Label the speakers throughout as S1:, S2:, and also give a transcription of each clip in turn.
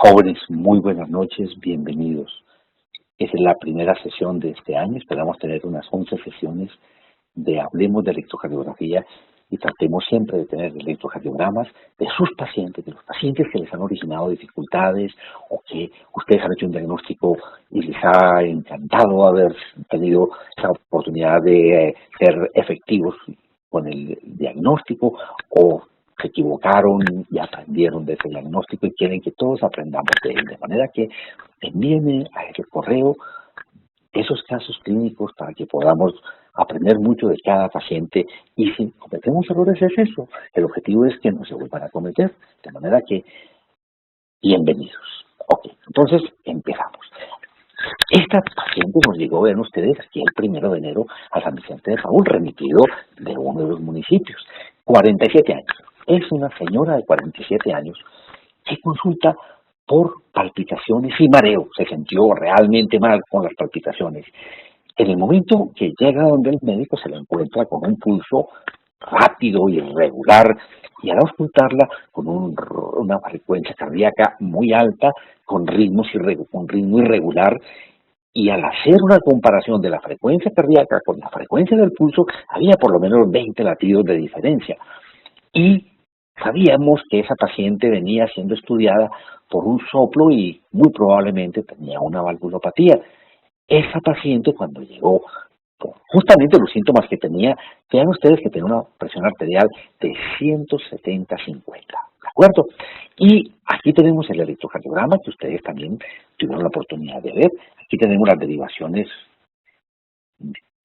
S1: Jóvenes, muy buenas noches, bienvenidos. Esta es la primera sesión de este año, esperamos tener unas 11 sesiones de Hablemos de Electrocardiografía y tratemos siempre de tener electrocardiogramas de sus pacientes, de los pacientes que les han originado dificultades o que ustedes han hecho un diagnóstico y les ha encantado haber tenido esa oportunidad de ser efectivos con el diagnóstico o se equivocaron y aprendieron de ese diagnóstico y quieren que todos aprendamos de él. De manera que envíenme a ese correo esos casos clínicos para que podamos aprender mucho de cada paciente y si cometemos errores es eso. El objetivo es que no se vuelvan a cometer. De manera que, bienvenidos. Ok, entonces empezamos. Esta paciente nos llegó, ven ustedes, aquí el 1 de enero a San Vicente de Paúl, remitido de uno de los municipios, 47 años. Es una señora de 47 años que consulta por palpitaciones y mareo. Se sintió realmente mal con las palpitaciones. En el momento que llega donde el médico se la encuentra con un pulso rápido y irregular y al auscultarla con una frecuencia cardíaca muy alta, con ritmo irregular, y al hacer una comparación de la frecuencia cardíaca con la frecuencia del pulso, había por lo menos 20 latidos de diferencia. Y sabíamos que esa paciente venía siendo estudiada por un soplo y muy probablemente tenía una valvulopatía. Esa paciente cuando llegó, justamente los síntomas que tenía, vean ustedes que tenía una presión arterial de 170/50, ¿de acuerdo? Y aquí tenemos el electrocardiograma que ustedes también tuvieron la oportunidad de ver. Aquí tenemos las derivaciones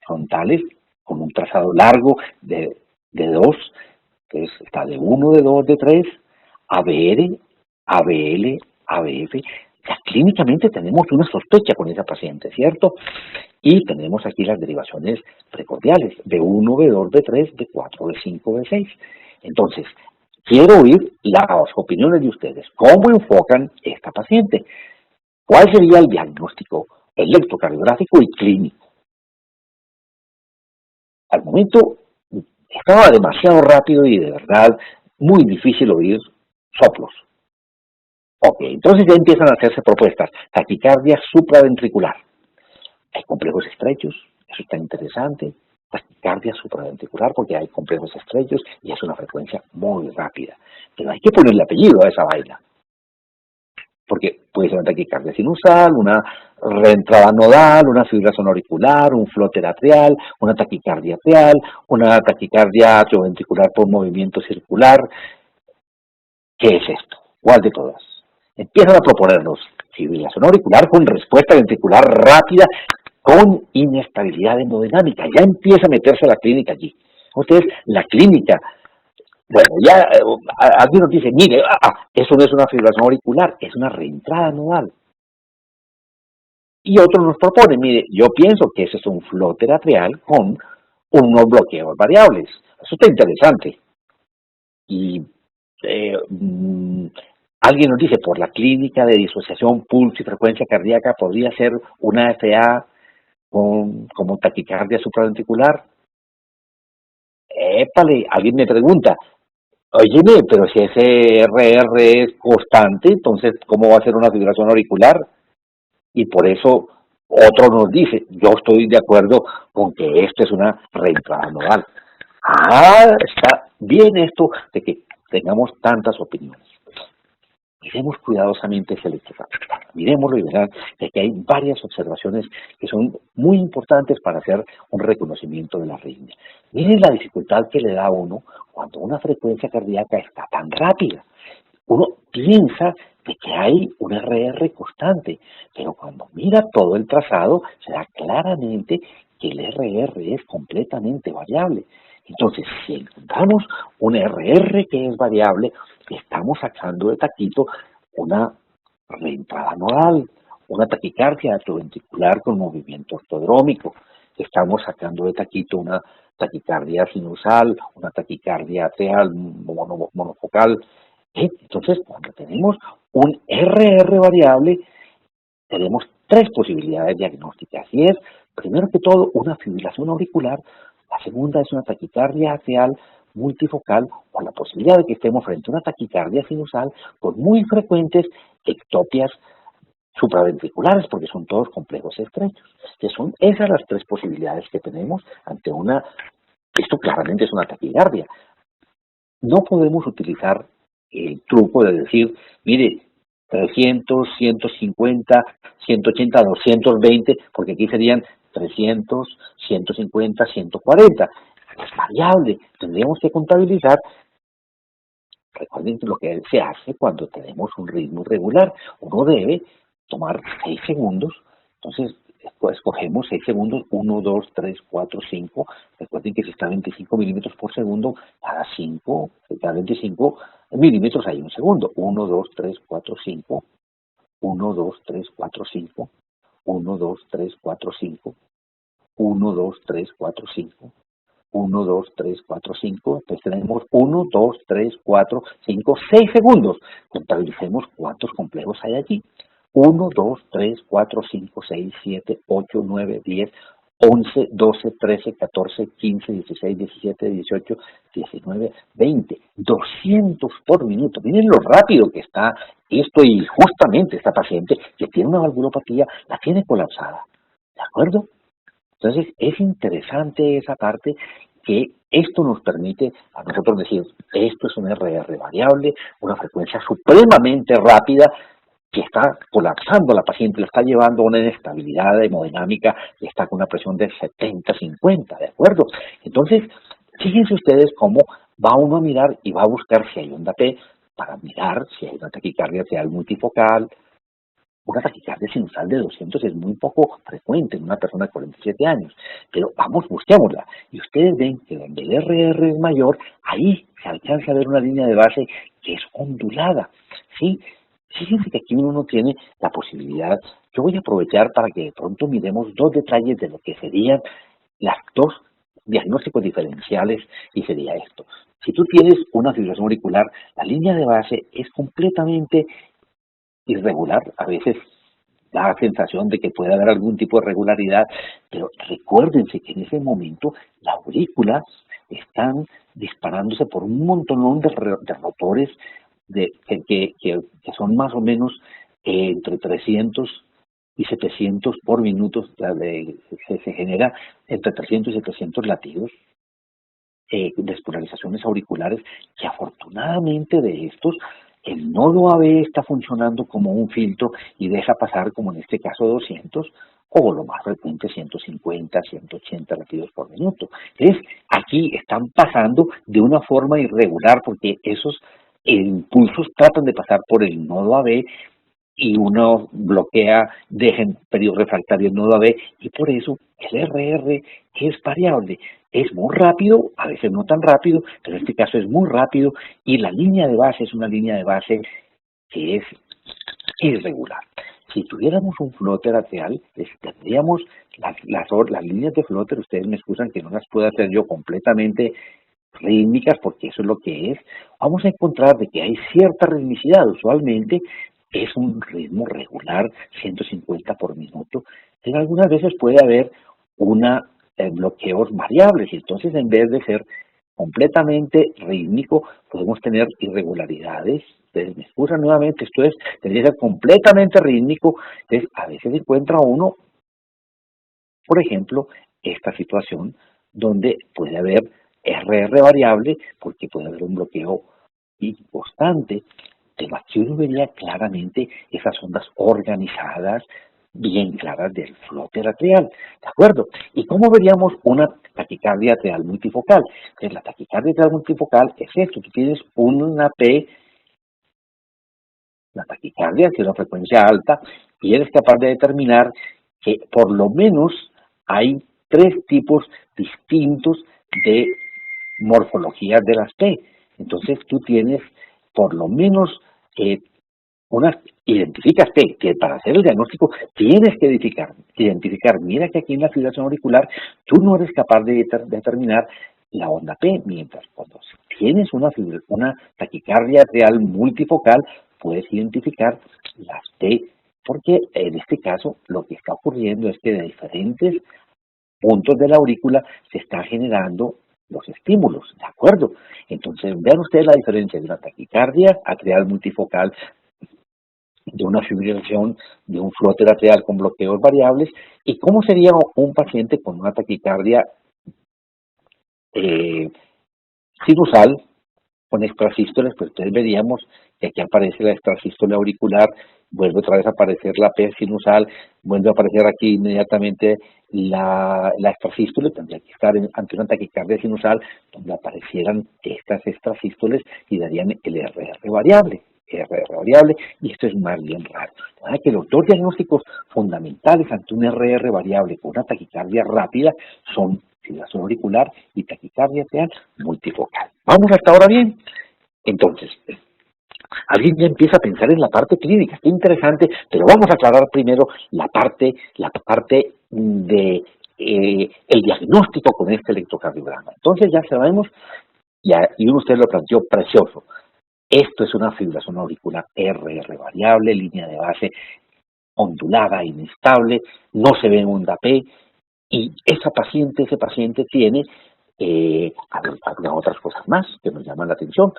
S1: frontales con un trazado largo de 2, que está de 1, de 2, de 3, ABR, ABL, ABF. Ya clínicamente tenemos una sospecha con esa paciente, ¿cierto? Y tenemos aquí las derivaciones precordiales, de 1, de 2, de 3, de 4, de 5, de 6. Entonces, quiero oír las opiniones de ustedes. ¿Cómo enfocan esta paciente? ¿Cuál sería el diagnóstico electrocardiográfico y clínico? Al momento estaba demasiado rápido y de verdad muy difícil oír soplos. Ok, entonces ya empiezan a hacerse propuestas. Taquicardia supraventricular. Hay complejos estrechos, eso está interesante. Taquicardia supraventricular porque hay complejos estrechos y es una frecuencia muy rápida. Pero hay que ponerle apellido a esa vaina. Porque puede ser una taquicardia sinusal, una reentrada nodal, una fibrilación auricular, un flóter atrial, una taquicardia atrial, una taquicardia atrioventricular por movimiento circular. ¿Qué es esto? ¿Cuál de todas? Empiezan a proponernos fibrilación auricular con respuesta ventricular rápida con inestabilidad hemodinámica. Ya empieza a meterse la clínica allí. Ustedes, la clínica, bueno, ya alguien nos dice, mire, eso no es una fibrilación auricular, es una reentrada nodal. Y otro nos propone, mire, yo pienso que ese es un flóter atrial con unos bloqueos variables. Eso está interesante. Y alguien nos dice, por la clínica de disociación, pulso y frecuencia cardíaca, podría ser una FA como taquicardia supraventricular. Épale, alguien me pregunta, óyeme, pero si ese RR es constante, entonces, ¿cómo va a ser una fibrilación auricular? Y por eso otro nos dice, yo estoy de acuerdo con que esto es una reentrada nodal. Está bien esto de que tengamos tantas opiniones. Miremos cuidadosamente ese electrocardiograma, miremoslo y verán que aquí hay varias observaciones que son muy importantes para hacer un reconocimiento de la arritmia. Miren la dificultad que le da a uno cuando una frecuencia cardíaca está tan rápida. Uno piensa de que hay un RR constante, pero cuando mira todo el trazado se da claramente que el RR es completamente variable. Entonces, si encontramos un RR que es variable, estamos sacando de taquito una reentrada nodal, una taquicardia atrioventricular con movimiento ortodrómico. Estamos sacando de taquito una taquicardia sinusal, una taquicardia atrial monofocal. Entonces, cuando tenemos un RR variable, tenemos 3 posibilidades diagnósticas. Y es, primero que todo, una fibrilación auricular. La segunda es una taquicardia atrial multifocal o la posibilidad de que estemos frente a una taquicardia sinusal con muy frecuentes ectopias supraventriculares, porque son todos complejos estrechos. Que son esas las tres posibilidades que tenemos ante una, esto claramente es una taquicardia. No podemos utilizar el truco de decir, mire, 300, 150, 180, 220, porque aquí serían 300, 150, 140. Es variable, tendríamos que contabilizar. Recuerden lo que se hace cuando tenemos un ritmo irregular. Uno debe tomar 6 segundos, entonces escogemos 6 segundos, 1, 2, 3, 4, 5. Recuerden que si está a 25 milímetros por segundo, cada 25 milímetros hay un segundo. 1, 2, 3, 4, 5. 1, 2, 3, 4, 5. 1, 2, 3, 4, 5. 1, 2, 3, 4, 5. 1, 2, 3, 4, 5. Entonces tenemos 1, 2, 3, 4, 5, 6 segundos. Contabilicemos cuántos complejos hay allí. 1, 2, 3, 4, 5, 6, 7, 8, 9, 10, 11, 12, 13, 14, 15, 16, 17, 18, 19, 20. 200 por minuto. Miren lo rápido que está esto y justamente esta paciente que tiene una valvulopatía la tiene colapsada. ¿De acuerdo? Entonces, es interesante esa parte que esto nos permite a nosotros decir, esto es un RR variable, una frecuencia supremamente rápida que está colapsando a la paciente, la está llevando a una inestabilidad hemodinámica que está con una presión de 70-50, ¿de acuerdo? Entonces, fíjense ustedes cómo va uno a mirar y va a buscar si hay onda P para mirar si hay una taquicardia arterial multifocal. Una taquicardia sinusal de 200 es muy poco frecuente en una persona de 47 años, pero vamos, busquémosla. Y ustedes ven que donde el RR es mayor, ahí se alcanza a ver una línea de base que es ondulada, ¿sí? Fíjense que aquí uno no tiene la posibilidad. Yo voy a aprovechar para que de pronto miremos dos detalles de lo que serían las dos diagnósticos diferenciales y sería esto. Si tú tienes una fibrilación auricular, la línea de base es completamente irregular, a veces da la sensación de que puede haber algún tipo de regularidad, pero recuérdense que en ese momento las aurículas están disparándose por un montonón de rotores que son más o menos entre 300 y 700 por minuto, se genera entre 300 y 700 latidos, despolarizaciones auriculares, que afortunadamente de estos, el nodo AB está funcionando como un filtro y deja pasar, como en este caso, 200 o lo más frecuente 150, 180 latidos por minuto. Entonces, aquí están pasando de una forma irregular porque esos impulsos tratan de pasar por el nodo AB y uno bloquea, deja en periodo refractario el nodo AB y por eso el RR es variable. Es muy rápido, a veces no tan rápido, pero en este caso es muy rápido y la línea de base es una línea de base que es irregular. Si tuviéramos un flóter atrial, tendríamos las líneas de flóter, ustedes me excusan que no las pueda hacer yo completamente rítmicas, porque eso es lo que es. Vamos a encontrar de que hay cierta ritmicidad, usualmente es un ritmo regular, 150 por minuto, pero algunas veces puede haber una bloqueos variables, y entonces en vez de ser completamente rítmico, podemos tener irregularidades. Ustedes me excusan nuevamente, esto tendría que ser completamente rítmico. Entonces, a veces encuentra uno, por ejemplo, esta situación donde puede haber RR variable, porque puede haber un bloqueo constante, pero aquí uno vería claramente esas ondas organizadas, bien claras del flóter atrial, ¿de acuerdo? ¿Y cómo veríamos una taquicardia atrial multifocal? Pues la taquicardia atrial multifocal es esto, tú tienes una P, la taquicardia, que es una frecuencia alta, y eres capaz de determinar que por lo menos hay tres tipos distintos de morfologías de las P. Entonces tú tienes por lo menos identificas que para hacer el diagnóstico tienes que identificar, mira que aquí en la fibrilación auricular tú no eres capaz de determinar la onda P, mientras cuando tienes una taquicardia real multifocal puedes identificar las P, porque en este caso lo que está ocurriendo es que de diferentes puntos de la aurícula se está generando los estímulos, ¿de acuerdo? Entonces, vean ustedes la diferencia de una taquicardia atrial multifocal, de una fibrilación, de un flóter atrial con bloqueos variables, y cómo sería un paciente con una taquicardia eh, sinusal, con extrasístoles. Pues entonces veríamos que aquí aparece la extrasístole auricular, vuelve otra vez a aparecer la P sinusal, vuelve a aparecer aquí inmediatamente la extrasístole. Tendría que estar ante una taquicardia sinusal donde aparecieran estas extrasístoles y darían el RR variable. RR variable, y esto es más bien raro. Que los dos diagnósticos fundamentales ante un RR variable con una taquicardia rápida son fibrilación auricular y taquicardia atrial multifocal. ¿Vamos hasta ahora bien? Entonces, alguien ya empieza a pensar en la parte clínica, qué interesante, pero vamos a aclarar primero la parte de el diagnóstico con este electrocardiograma. Entonces ya sabemos, y usted lo planteó precioso, esto es una fibrilación auricular RR variable, línea de base ondulada, inestable, no se ve en onda P, y ese paciente tiene algunas otras cosas más que nos llaman la atención.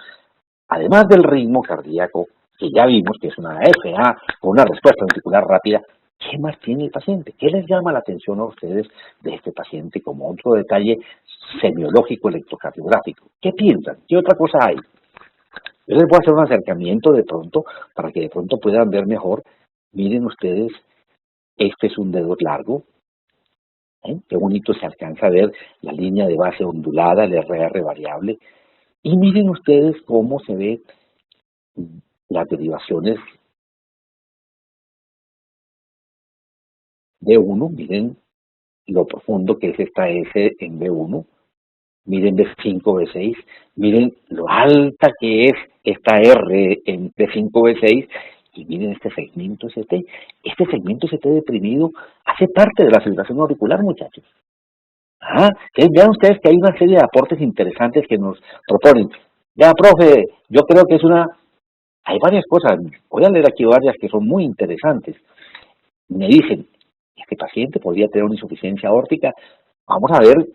S1: Además del ritmo cardíaco, que ya vimos que es una FA con una respuesta ventricular rápida, ¿qué más tiene el paciente? ¿Qué les llama la atención a ustedes de este paciente como otro detalle semiológico electrocardiográfico? ¿Qué piensan? ¿Qué otra cosa hay? Yo les voy a hacer un acercamiento de pronto para que de pronto puedan ver mejor. Miren ustedes, este es un dedo largo. Qué bonito se alcanza a ver la línea de base ondulada, el RR variable. Y miren ustedes cómo se ve las derivaciones de B1, miren lo profundo que es esta S en B1, miren B5, B6, miren lo alta que es esta R en B5, B6, y miren este segmento ST. Este segmento ST deprimido hace parte de la fibrilación auricular, muchachos. Vean ustedes que hay una serie de aportes interesantes que nos proponen. Ya, profe, yo creo que hay varias cosas, voy a leer aquí varias que son muy interesantes. Me dicen, este paciente podría tener una insuficiencia aórtica. Vamos a ver,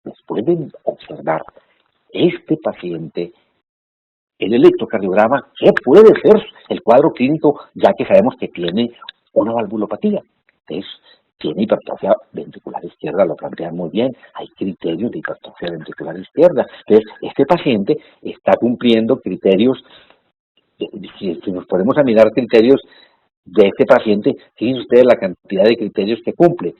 S1: después de observar este paciente, el electrocardiograma, ¿qué puede ser el cuadro clínico? Ya que sabemos que tiene una valvulopatía. Entonces, tiene hipertrofia ventricular izquierda, lo plantean muy bien. Hay criterios de hipertrofia ventricular izquierda. Entonces, este paciente está cumpliendo criterios. Si nos ponemos a mirar criterios de este paciente, fíjense ustedes la cantidad de criterios que cumple.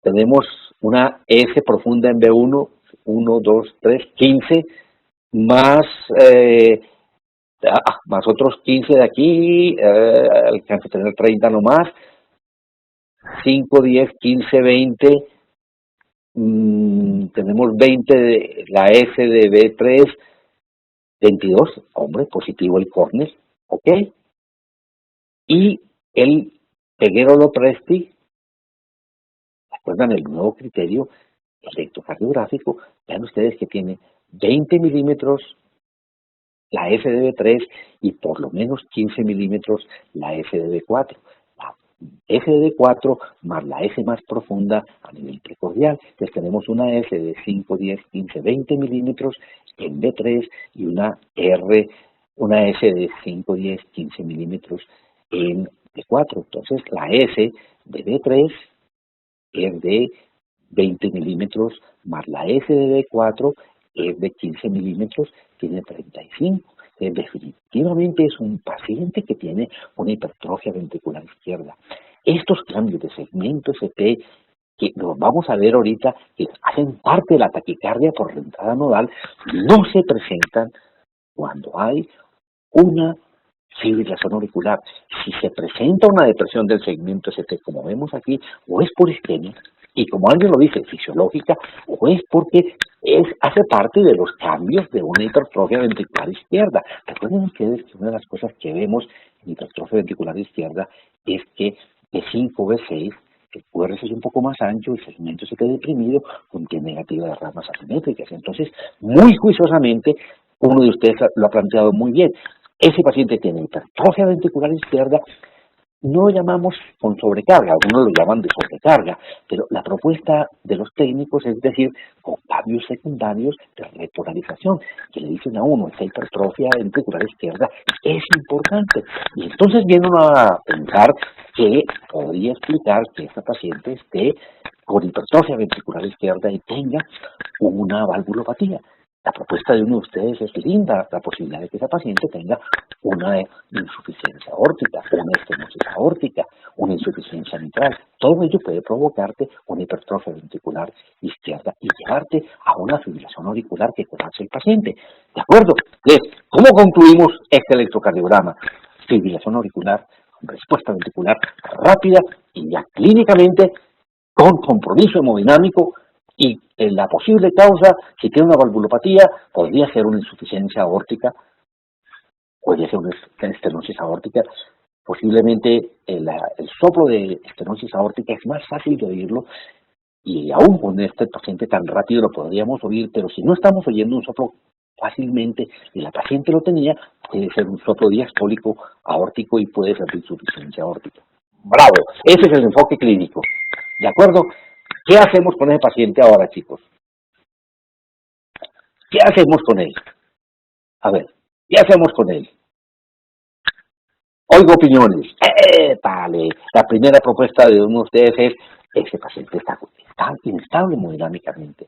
S1: Tenemos una S profunda en B1, 1, 2, 3, 15, más, más otros 15 de aquí, alcanza a tener 30 nomás, 5, 10, 15, 20, tenemos 20 de la S de B3, 22, hombre, positivo el córner, ¿ok? Y el Peguero Lopresti, ¿recuerdan el nuevo criterio electrocardiográfico? Vean ustedes que tiene 20 milímetros la FDB3 y por lo menos 15 milímetros la FDB4. La FDB4 más la S más profunda a nivel precordial. Entonces tenemos una S de 5, 10, 15, 20 milímetros en B3 y una S de 5, 10, 15 milímetros en B4. Entonces la S de B3 es de 20 milímetros más la S de B4 es de 15 milímetros, tiene 35. Definitivamente es un paciente que tiene una hipertrofia ventricular izquierda. Estos cambios de segmento ST que los vamos a ver ahorita, que hacen parte de la taquicardia por la entrada nodal, no se presentan cuando hay una fibrilación auricular. Si se presenta una depresión del segmento ST, como vemos aquí, o es por isquemia, y como alguien lo dice, fisiológica, o es porque hace parte de los cambios de una hipertrofia ventricular izquierda. Recuerden ustedes que una de las cosas que vemos en hipertrofia ventricular izquierda es que B5, B6, el QRS es un poco más ancho, el segmento ST deprimido, contiene negativa de ramas asimétricas. Entonces, muy juiciosamente, uno de ustedes lo ha planteado muy bien. Ese paciente tiene hipertrofia ventricular izquierda, no lo llamamos con sobrecarga, algunos lo llaman de sobrecarga, pero la propuesta de los técnicos es decir, con cambios secundarios de repolarización, que le dicen a uno, esta hipertrofia ventricular izquierda es importante. Y entonces viene uno a pensar que podría explicar que esta paciente esté con hipertrofia ventricular izquierda y tenga una valvulopatía. La propuesta de uno de ustedes es linda, la posibilidad de que esa paciente tenga una insuficiencia aórtica, una estenosis aórtica, una insuficiencia mitral. Todo ello puede provocarte una hipertrofia ventricular izquierda y llevarte a una fibrilación auricular que colapse el paciente. ¿De acuerdo? ¿Cómo concluimos este electrocardiograma? Fibrilación auricular, respuesta ventricular rápida y ya clínicamente con compromiso hemodinámico y la posible causa, si tiene una valvulopatía, podría ser una insuficiencia aórtica, podría ser una estenosis aórtica. Posiblemente el soplo de estenosis aórtica es más fácil de oírlo y aún con este paciente tan rápido lo podríamos oír, pero si no estamos oyendo un soplo fácilmente y la paciente lo tenía, puede ser un soplo diastólico aórtico y puede ser de insuficiencia aórtica. ¡Bravo! Ese es el enfoque clínico. ¿De acuerdo? ¿Qué hacemos con ese paciente ahora, chicos? ¿Qué hacemos con él? A ver, ¿qué hacemos con él? Oigo opiniones. Vale. La primera propuesta de uno de ustedes es, ese paciente está inestable hemodinámicamente.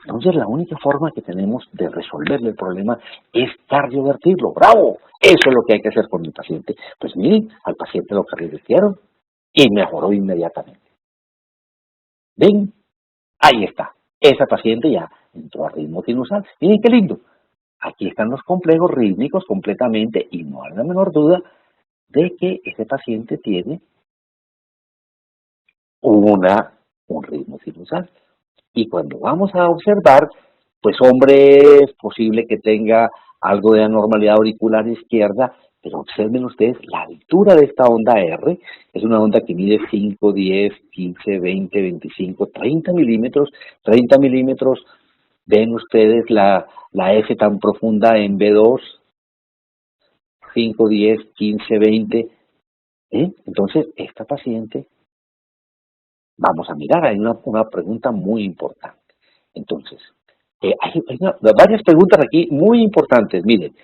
S1: Entonces, la única forma que tenemos de resolverle el problema es cardiovertirlo. ¡Bravo! Eso es lo que hay que hacer con el paciente. Pues miren, al paciente lo cardiovertieron y mejoró inmediatamente. ¿Ven? Ahí está. Esa paciente ya entró a ritmo sinusal. Miren qué lindo. Aquí están los complejos rítmicos completamente y no hay la menor duda de que ese paciente tiene un ritmo sinusal. Y cuando vamos a observar, pues hombre, es posible que tenga algo de anormalidad auricular izquierda, pero observen ustedes la altura de esta onda R, es una onda que mide 5, 10, 15, 20, 25, 30 milímetros, 30 milímetros, ven ustedes la F tan profunda en B2, 5, 10, 15, 20, Entonces, esta paciente, vamos a mirar, hay una pregunta muy importante. Entonces, hay varias preguntas aquí muy importantes. Miren,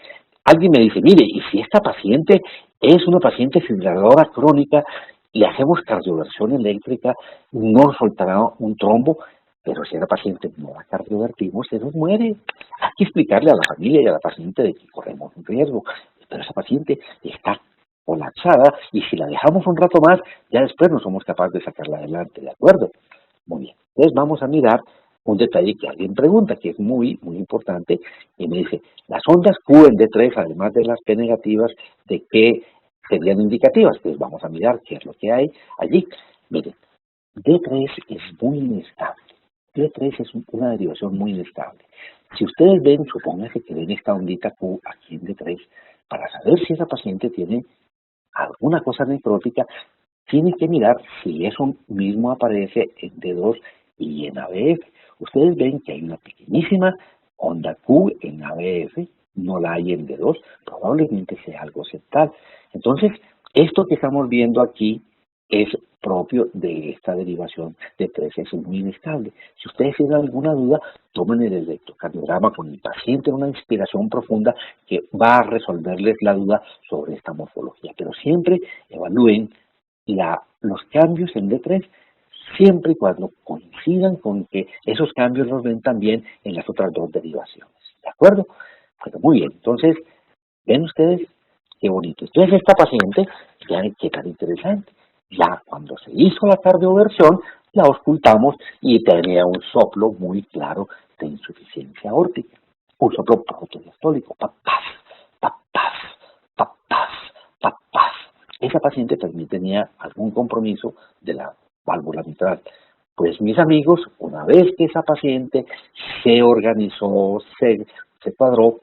S1: alguien me dice, mire, ¿y si esta paciente es una paciente fibriladora crónica y hacemos cardioversión eléctrica, no soltará un trombo? Pero si la paciente no la cardiovertimos, se nos muere. Hay que explicarle a la familia y a la paciente de que corremos un riesgo. Pero esa paciente está colapsada y si la dejamos un rato más, ya después no somos capaces de sacarla adelante, ¿de acuerdo? Muy bien. Entonces vamos a mirar un detalle que alguien pregunta, que es muy, muy importante, y me dice, las ondas Q en D3, además de las P negativas, ¿de qué serían indicativas? Pues vamos a mirar qué es lo que hay allí. Miren, D3 es muy inestable. D3 es una derivación muy inestable. Si ustedes ven, supónganse que ven esta ondita Q aquí en D3, para saber si esa paciente tiene alguna cosa necrótica, tienen que mirar si eso mismo aparece en D2 y en ABF. Ustedes ven que hay una pequeñísima onda Q en ABF, no la hay en D2, probablemente sea algo septal. Entonces, esto que estamos viendo aquí es propio de esta derivación de 3, es muy inestable. Si ustedes tienen alguna duda, tomen el electrocardiograma con el paciente en una inspiración profunda que va a resolverles la duda sobre esta morfología. Pero siempre evalúen los cambios en D3 siempre y cuando coincidan con que esos cambios los ven también en las otras dos derivaciones. ¿De acuerdo? Bueno, muy bien. Entonces, ven ustedes qué bonito. Entonces, esta paciente, ya qué tan interesante. Ya cuando se hizo la cardioversión, la auscultamos y tenía un soplo muy claro de insuficiencia aórtica. Un soplo protodiastólico. Papás, papás, papás, papás. Esa paciente también tenía algún compromiso de la válvula mitral. Pues mis amigos, una vez que esa paciente se organizó, se cuadró,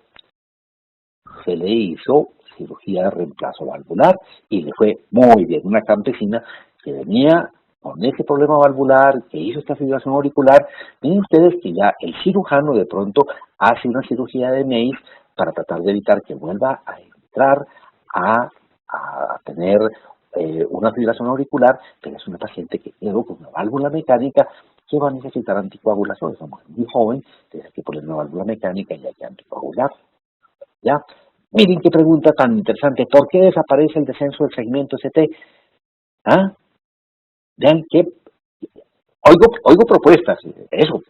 S1: se le hizo cirugía de reemplazo valvular y le fue muy bien. Una campesina que venía con ese problema valvular, que hizo esta fibrilación auricular, miren ustedes que ya el cirujano de pronto hace una cirugía de MEIS para tratar de evitar que vuelva a entrar a tener una fibrilación auricular, pero es una paciente que quedó con una válvula mecánica que va a necesitar anticoagulación. Es una mujer muy joven, entonces hay que poner una válvula mecánica y hay que anticoagular. ¿Ya? Miren qué pregunta tan interesante. ¿Por qué desaparece el descenso del segmento ST? ¿Ah? Vean que oigo propuestas, eso.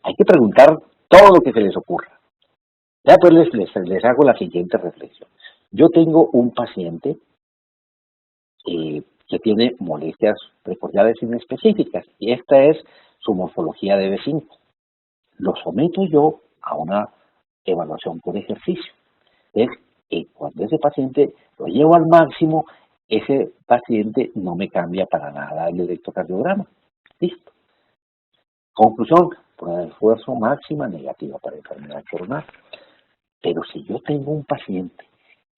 S1: Hay que preguntar todo lo que se les ocurra. Ya pues les hago la siguiente reflexión. Yo tengo un paciente que tiene molestias precordiales inespecíficas y esta es su morfología de B5. Lo someto yo a una evaluación por ejercicio. Es que cuando ese paciente lo llevo al máximo, ese paciente no me cambia para nada el electrocardiograma. Listo. Conclusión, prueba de esfuerzo máxima negativa para enfermedad coronaria. Pero si yo tengo un paciente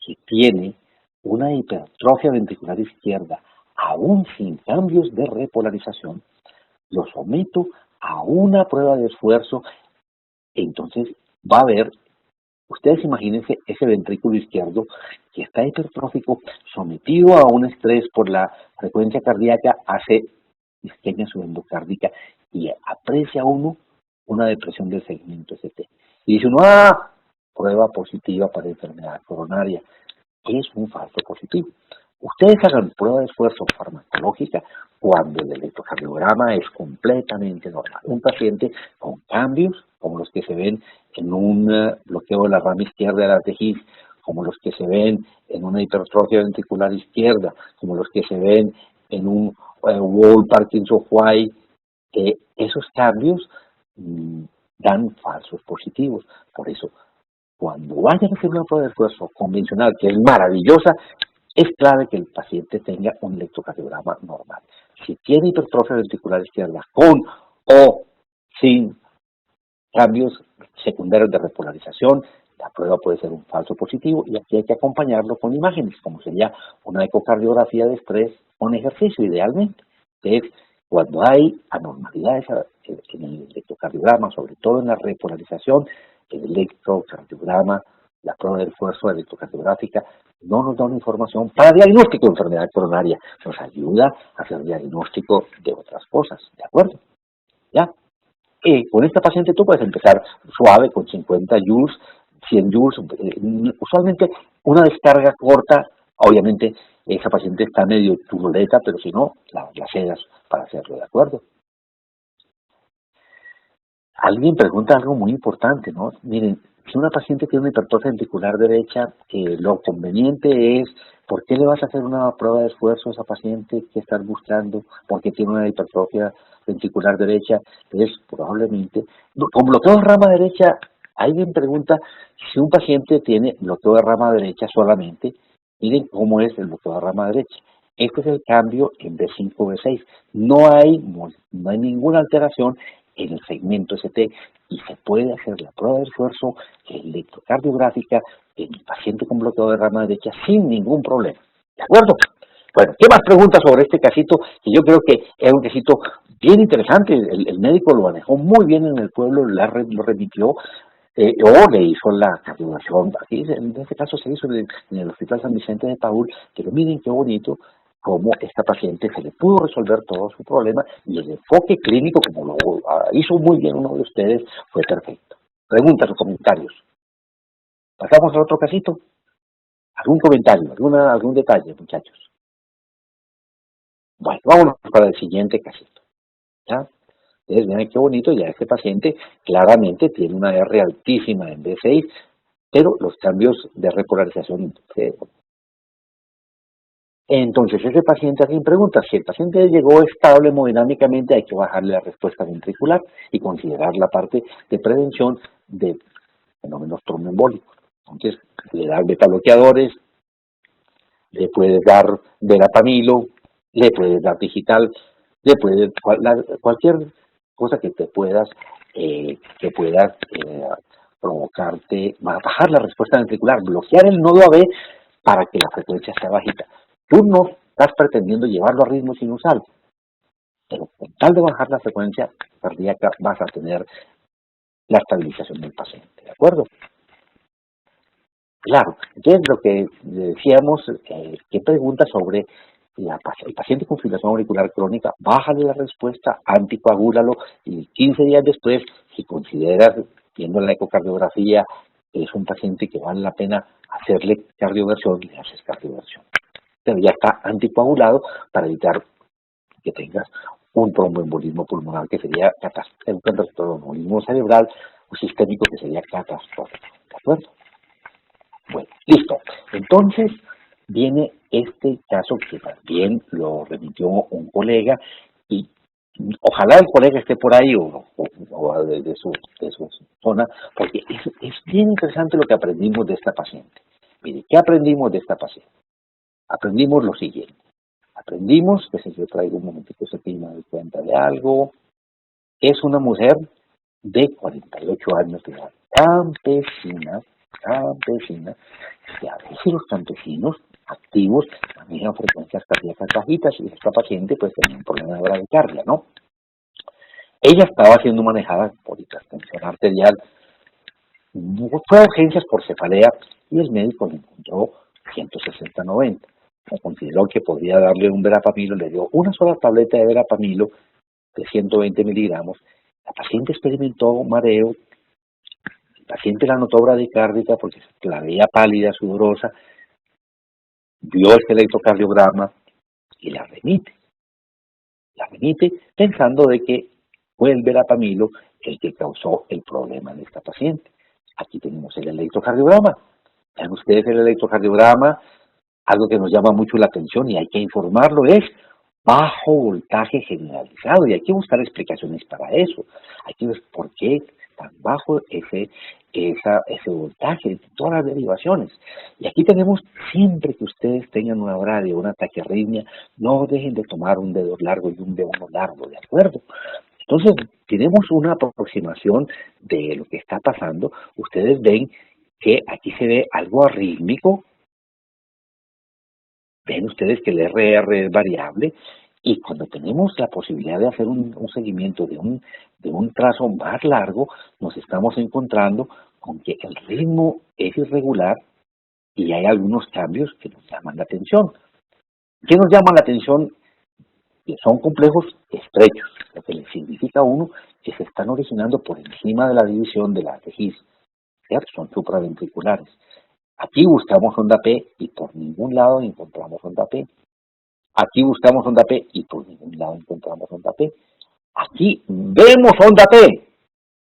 S1: que tiene una hipertrofia ventricular izquierda, aún sin cambios de repolarización, lo someto a una prueba de esfuerzo, entonces va a haber, ustedes imagínense ese ventrículo izquierdo que está hipertrófico, sometido a un estrés por la frecuencia cardíaca, hace isquemia subendocárdica y aprecia uno una depresión del segmento ST. Y dice uno, prueba positiva para enfermedad coronaria. Es un falso positivo. Ustedes hagan prueba de esfuerzo farmacológica cuando el electrocardiograma es completamente normal. Un paciente con cambios, como los que se ven en un bloqueo de la rama izquierda de la TGIF, como los que se ven en una hipertrofia ventricular izquierda, como los que se ven en un Wall Parkinson White, esos cambios dan falsos positivos. Por eso, cuando vayan a hacer una prueba de esfuerzo convencional, que es maravillosa, es clave que el paciente tenga un electrocardiograma normal. Si tiene hipertrofia ventricular izquierda con o sin cambios secundarios de repolarización, la prueba puede ser un falso positivo y aquí hay que acompañarlo con imágenes, como sería una ecocardiografía de estrés con ejercicio, idealmente. Es cuando hay anormalidades en el electrocardiograma, sobre todo en la repolarización, el electrocardiograma, la prueba de esfuerzo electrocardiográfica, no nos da una información para diagnóstico de enfermedad coronaria, nos ayuda a hacer diagnóstico de otras cosas, ¿de acuerdo? ¿Ya? Con esta paciente tú puedes empezar suave con 50 joules, 100 joules, usualmente una descarga corta, obviamente esa paciente está medio turbulenta, pero si no, la cedas para hacerlo, ¿de acuerdo? Alguien pregunta algo muy importante, ¿no? Miren, si una paciente tiene una hipertrofia ventricular derecha, lo conveniente es, ¿por qué le vas a hacer una prueba de esfuerzo a esa paciente que estás buscando? Porque tiene una hipertrofia ventricular derecha, es probablemente, con bloqueo de rama derecha, alguien pregunta si un paciente tiene bloqueo de rama derecha solamente, miren cómo es el bloqueo de rama derecha. Este es el cambio en B5, B6. No hay ninguna alteración en el segmento ST y se puede hacer la prueba de esfuerzo electrocardiográfica en el paciente con bloqueo de rama derecha sin ningún problema. ¿De acuerdo? Bueno, ¿qué más preguntas sobre este casito? Que yo creo que es un casito bien interesante. El médico lo manejó muy bien en el pueblo, lo remitió o le hizo la cardiografía. Aquí, en este caso se hizo en el Hospital San Vicente de Paúl, pero miren qué bonito cómo esta paciente se le pudo resolver todo su problema y el enfoque clínico, como lo hizo muy bien uno de ustedes, fue perfecto. Preguntas o comentarios. Pasamos al otro casito. ¿Algún comentario, algún detalle, muchachos? Bueno, vámonos para el siguiente casito. ¿Ya? Entonces, vean qué bonito, ya este paciente claramente tiene una R altísima en B6, pero los cambios de repolarización entonces, ese paciente, alguien pregunta, si el paciente llegó estable hemodinámicamente, hay que bajarle la respuesta ventricular y considerar la parte de prevención de fenómenos tromboembólicos. Entonces, le das beta-bloqueadores, le puedes dar verapamilo, le puedes dar digital, le puedes cualquier cosa que te puedas, provocarte, bajar la respuesta ventricular, bloquear el nodo AB para que la frecuencia sea bajita. Tú no estás pretendiendo llevarlo a ritmo sinusal, pero con tal de bajar la frecuencia cardíaca vas a tener la estabilización del paciente, ¿de acuerdo? Claro, entonces lo que decíamos, ¿qué pregunta sobre El paciente con fibrilación auricular crónica, bájale la respuesta, anticoagúlalo y 15 días después, si consideras, viendo la ecocardiografía, que es un paciente que vale la pena hacerle cardioversión, le haces cardioversión. Pero ya está anticoagulado para evitar que tengas un tromboembolismo pulmonar que sería catastrófico, un tromboembolismo cerebral o sistémico que sería catastrófico. ¿De acuerdo? Bueno, listo. Entonces, viene este caso que también lo remitió un colega y ojalá el colega esté por ahí o de su zona, porque es bien interesante lo que aprendimos de esta paciente. Mire, ¿qué aprendimos de esta paciente? Aprendimos lo siguiente. Aprendimos, que si yo traigo un momentito ese aquí me doy cuenta de algo, es una mujer de 48 años de edad, campesina, que a veces los campesinos activos manejan frecuencias cardíacas bajitas y esta paciente pues tenía un problema de bradicardia, ¿no? Ella estaba siendo manejada por hipertensión arterial, fue a urgencias por cefalea y el médico le encontró 160-90. Consideró que podía darle un verapamilo, le dio una sola tableta de verapamilo de 120 miligramos. La paciente experimentó mareo, el paciente la notó bradicárdica porque la veía pálida, sudorosa, vio este electrocardiograma y la remite. La remite pensando de que fue el verapamilo el que causó el problema de esta paciente. Aquí tenemos el electrocardiograma. Vean ustedes el electrocardiograma, algo que nos llama mucho la atención y hay que informarlo es bajo voltaje generalizado y hay que buscar explicaciones para eso. Hay que ver por qué tan bajo ese voltaje, todas las derivaciones. Y aquí tenemos, siempre que ustedes tengan una bradia, una taquiarritmia, no dejen de tomar un dedo largo y un dedo largo, ¿de acuerdo? Entonces, tenemos una aproximación de lo que está pasando. Ustedes ven que aquí se ve algo arrítmico. Ven ustedes que el RR es variable y cuando tenemos la posibilidad de hacer un seguimiento de un trazo más largo, nos estamos encontrando con que el ritmo es irregular y hay algunos cambios que nos llaman la atención. ¿Qué nos llama la atención? Que son complejos estrechos, lo que le significa a uno que se están originando por encima de la división de la tejiz, ¿cierto? Son supraventriculares. Aquí buscamos onda P y por ningún lado encontramos onda P. Aquí buscamos onda P y por ningún lado encontramos onda P. Aquí vemos onda P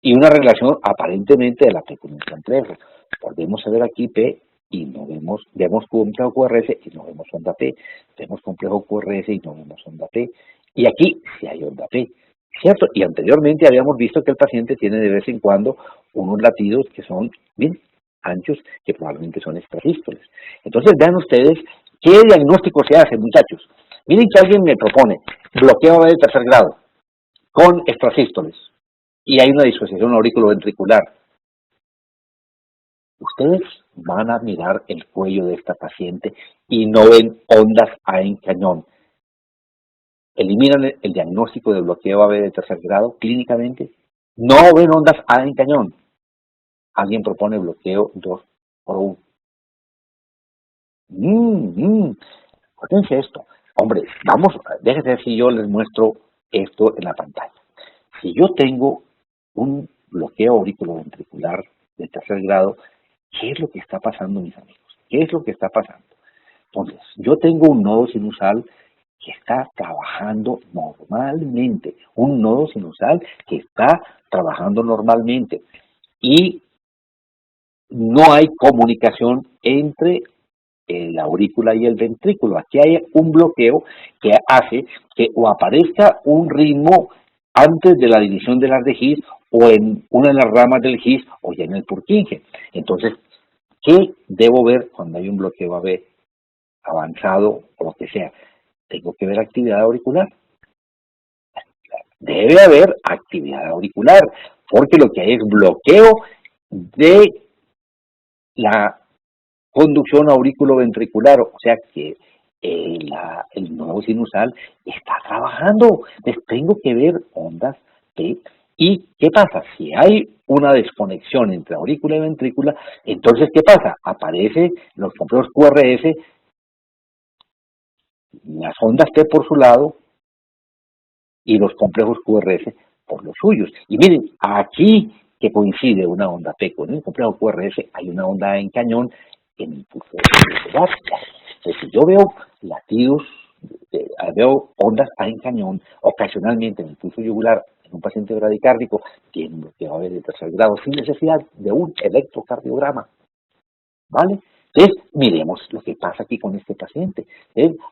S1: y una relación aparentemente de la P con el complejo. Volvemos a ver aquí P y no vemos complejo QRS y no vemos onda P. Vemos complejo QRS y no vemos onda P. Y aquí sí hay onda P, ¿cierto? Y anteriormente habíamos visto que el paciente tiene de vez en cuando unos latidos que son bien anchos, que probablemente son extrasístoles. Entonces vean ustedes qué diagnóstico se hace, muchachos. Miren que alguien me propone bloqueo de tercer grado con extrasístoles y hay una disociación auriculoventricular. Ustedes van a mirar el cuello de esta paciente y no ven ondas A en cañón. Eliminan el diagnóstico de bloqueo AV de tercer grado clínicamente. No ven ondas A en cañón. Alguien propone bloqueo 2 por 1. Acuérdense esto. Hombre, déjenme ver si yo les muestro esto en la pantalla. Si yo tengo un bloqueo auriculoventricular de tercer grado, ¿qué es lo que está pasando, mis amigos? ¿Qué es lo que está pasando? Entonces, yo tengo un nodo sinusal que está trabajando normalmente, un nodo sinusal que está trabajando normalmente y no hay comunicación entre la aurícula y el ventrículo. Aquí hay un bloqueo que hace que o aparezca un ritmo antes de la división de las de His o en una de las ramas del His o ya en el Purkinje. Entonces, ¿qué debo ver cuando hay un bloqueo AV avanzado o lo que sea? Tengo que ver actividad auricular. Debe haber actividad auricular, porque lo que hay es bloqueo de la conducción auriculoventricular, o sea que el nodo sinusal está trabajando. Entonces tengo que ver ondas P. ¿Y qué pasa? Si hay una desconexión entre aurícula y ventrícula, entonces ¿qué pasa? Aparecen los complejos QRS las ondas T por su lado y los complejos QRS por los suyos. Y miren, aquí que coincide una onda P con el complejo QRS, hay una onda en cañón en el pulso yugular. Entonces, si yo veo latidos, veo ondas A en cañón, ocasionalmente en el pulso yugular, en un paciente bradicárdico, tiene un bloqueo de tercer grado, sin necesidad de un electrocardiograma, ¿vale? Entonces, miremos lo que pasa aquí con este paciente.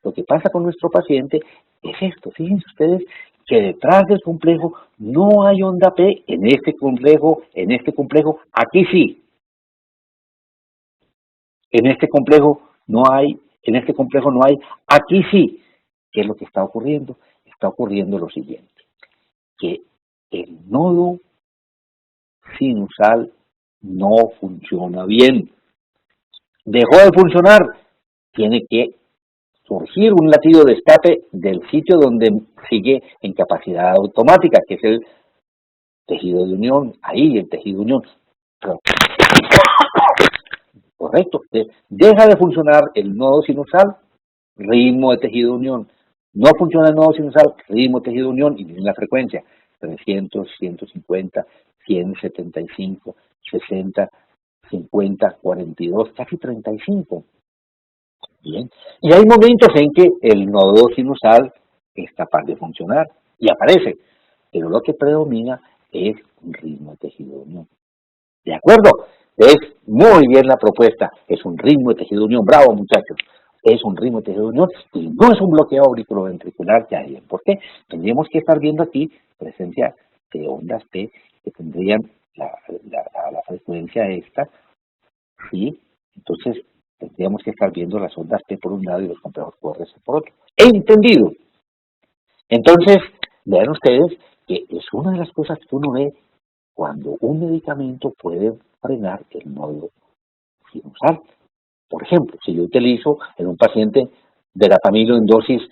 S1: Lo que pasa con nuestro paciente es esto. Fíjense ustedes que detrás del complejo no hay onda P en este complejo, aquí sí. En este complejo no hay, aquí sí. ¿Qué es lo que está ocurriendo? Está ocurriendo lo siguiente, que el nodo sinusal no funciona bien. Dejó de funcionar, tiene que surgir un latido de escape del sitio donde sigue en capacidad automática, que es el tejido de unión, ahí el tejido de unión. Pero, correcto, deja de funcionar el nodo sinusal, ritmo de tejido de unión. No funciona el nodo sinusal, ritmo de tejido de unión, y miren la frecuencia, 300, 150, 175, 60, 50, 42, casi 35. Bien. Y hay momentos en que el nodo sinusal es capaz de funcionar y aparece, pero lo que predomina es un ritmo de tejido de unión. ¿De acuerdo? Es muy bien la propuesta, es un ritmo de tejido de unión, bravo muchachos, es un ritmo de tejido de unión y no es un bloqueo auriculoventricular, ya bien. ¿Por qué? Tendríamos que estar viendo aquí presencia de ondas P que tendrían la frecuencia esta, ¿sí? Entonces, tendríamos que estar viendo las ondas T por un lado y los complejos QRS por otro. ¿Entendido? Entonces, vean ustedes que es una de las cosas que uno ve cuando un medicamento puede frenar el nodo sinusal. Por ejemplo, si yo utilizo en un paciente verapamilo en dosis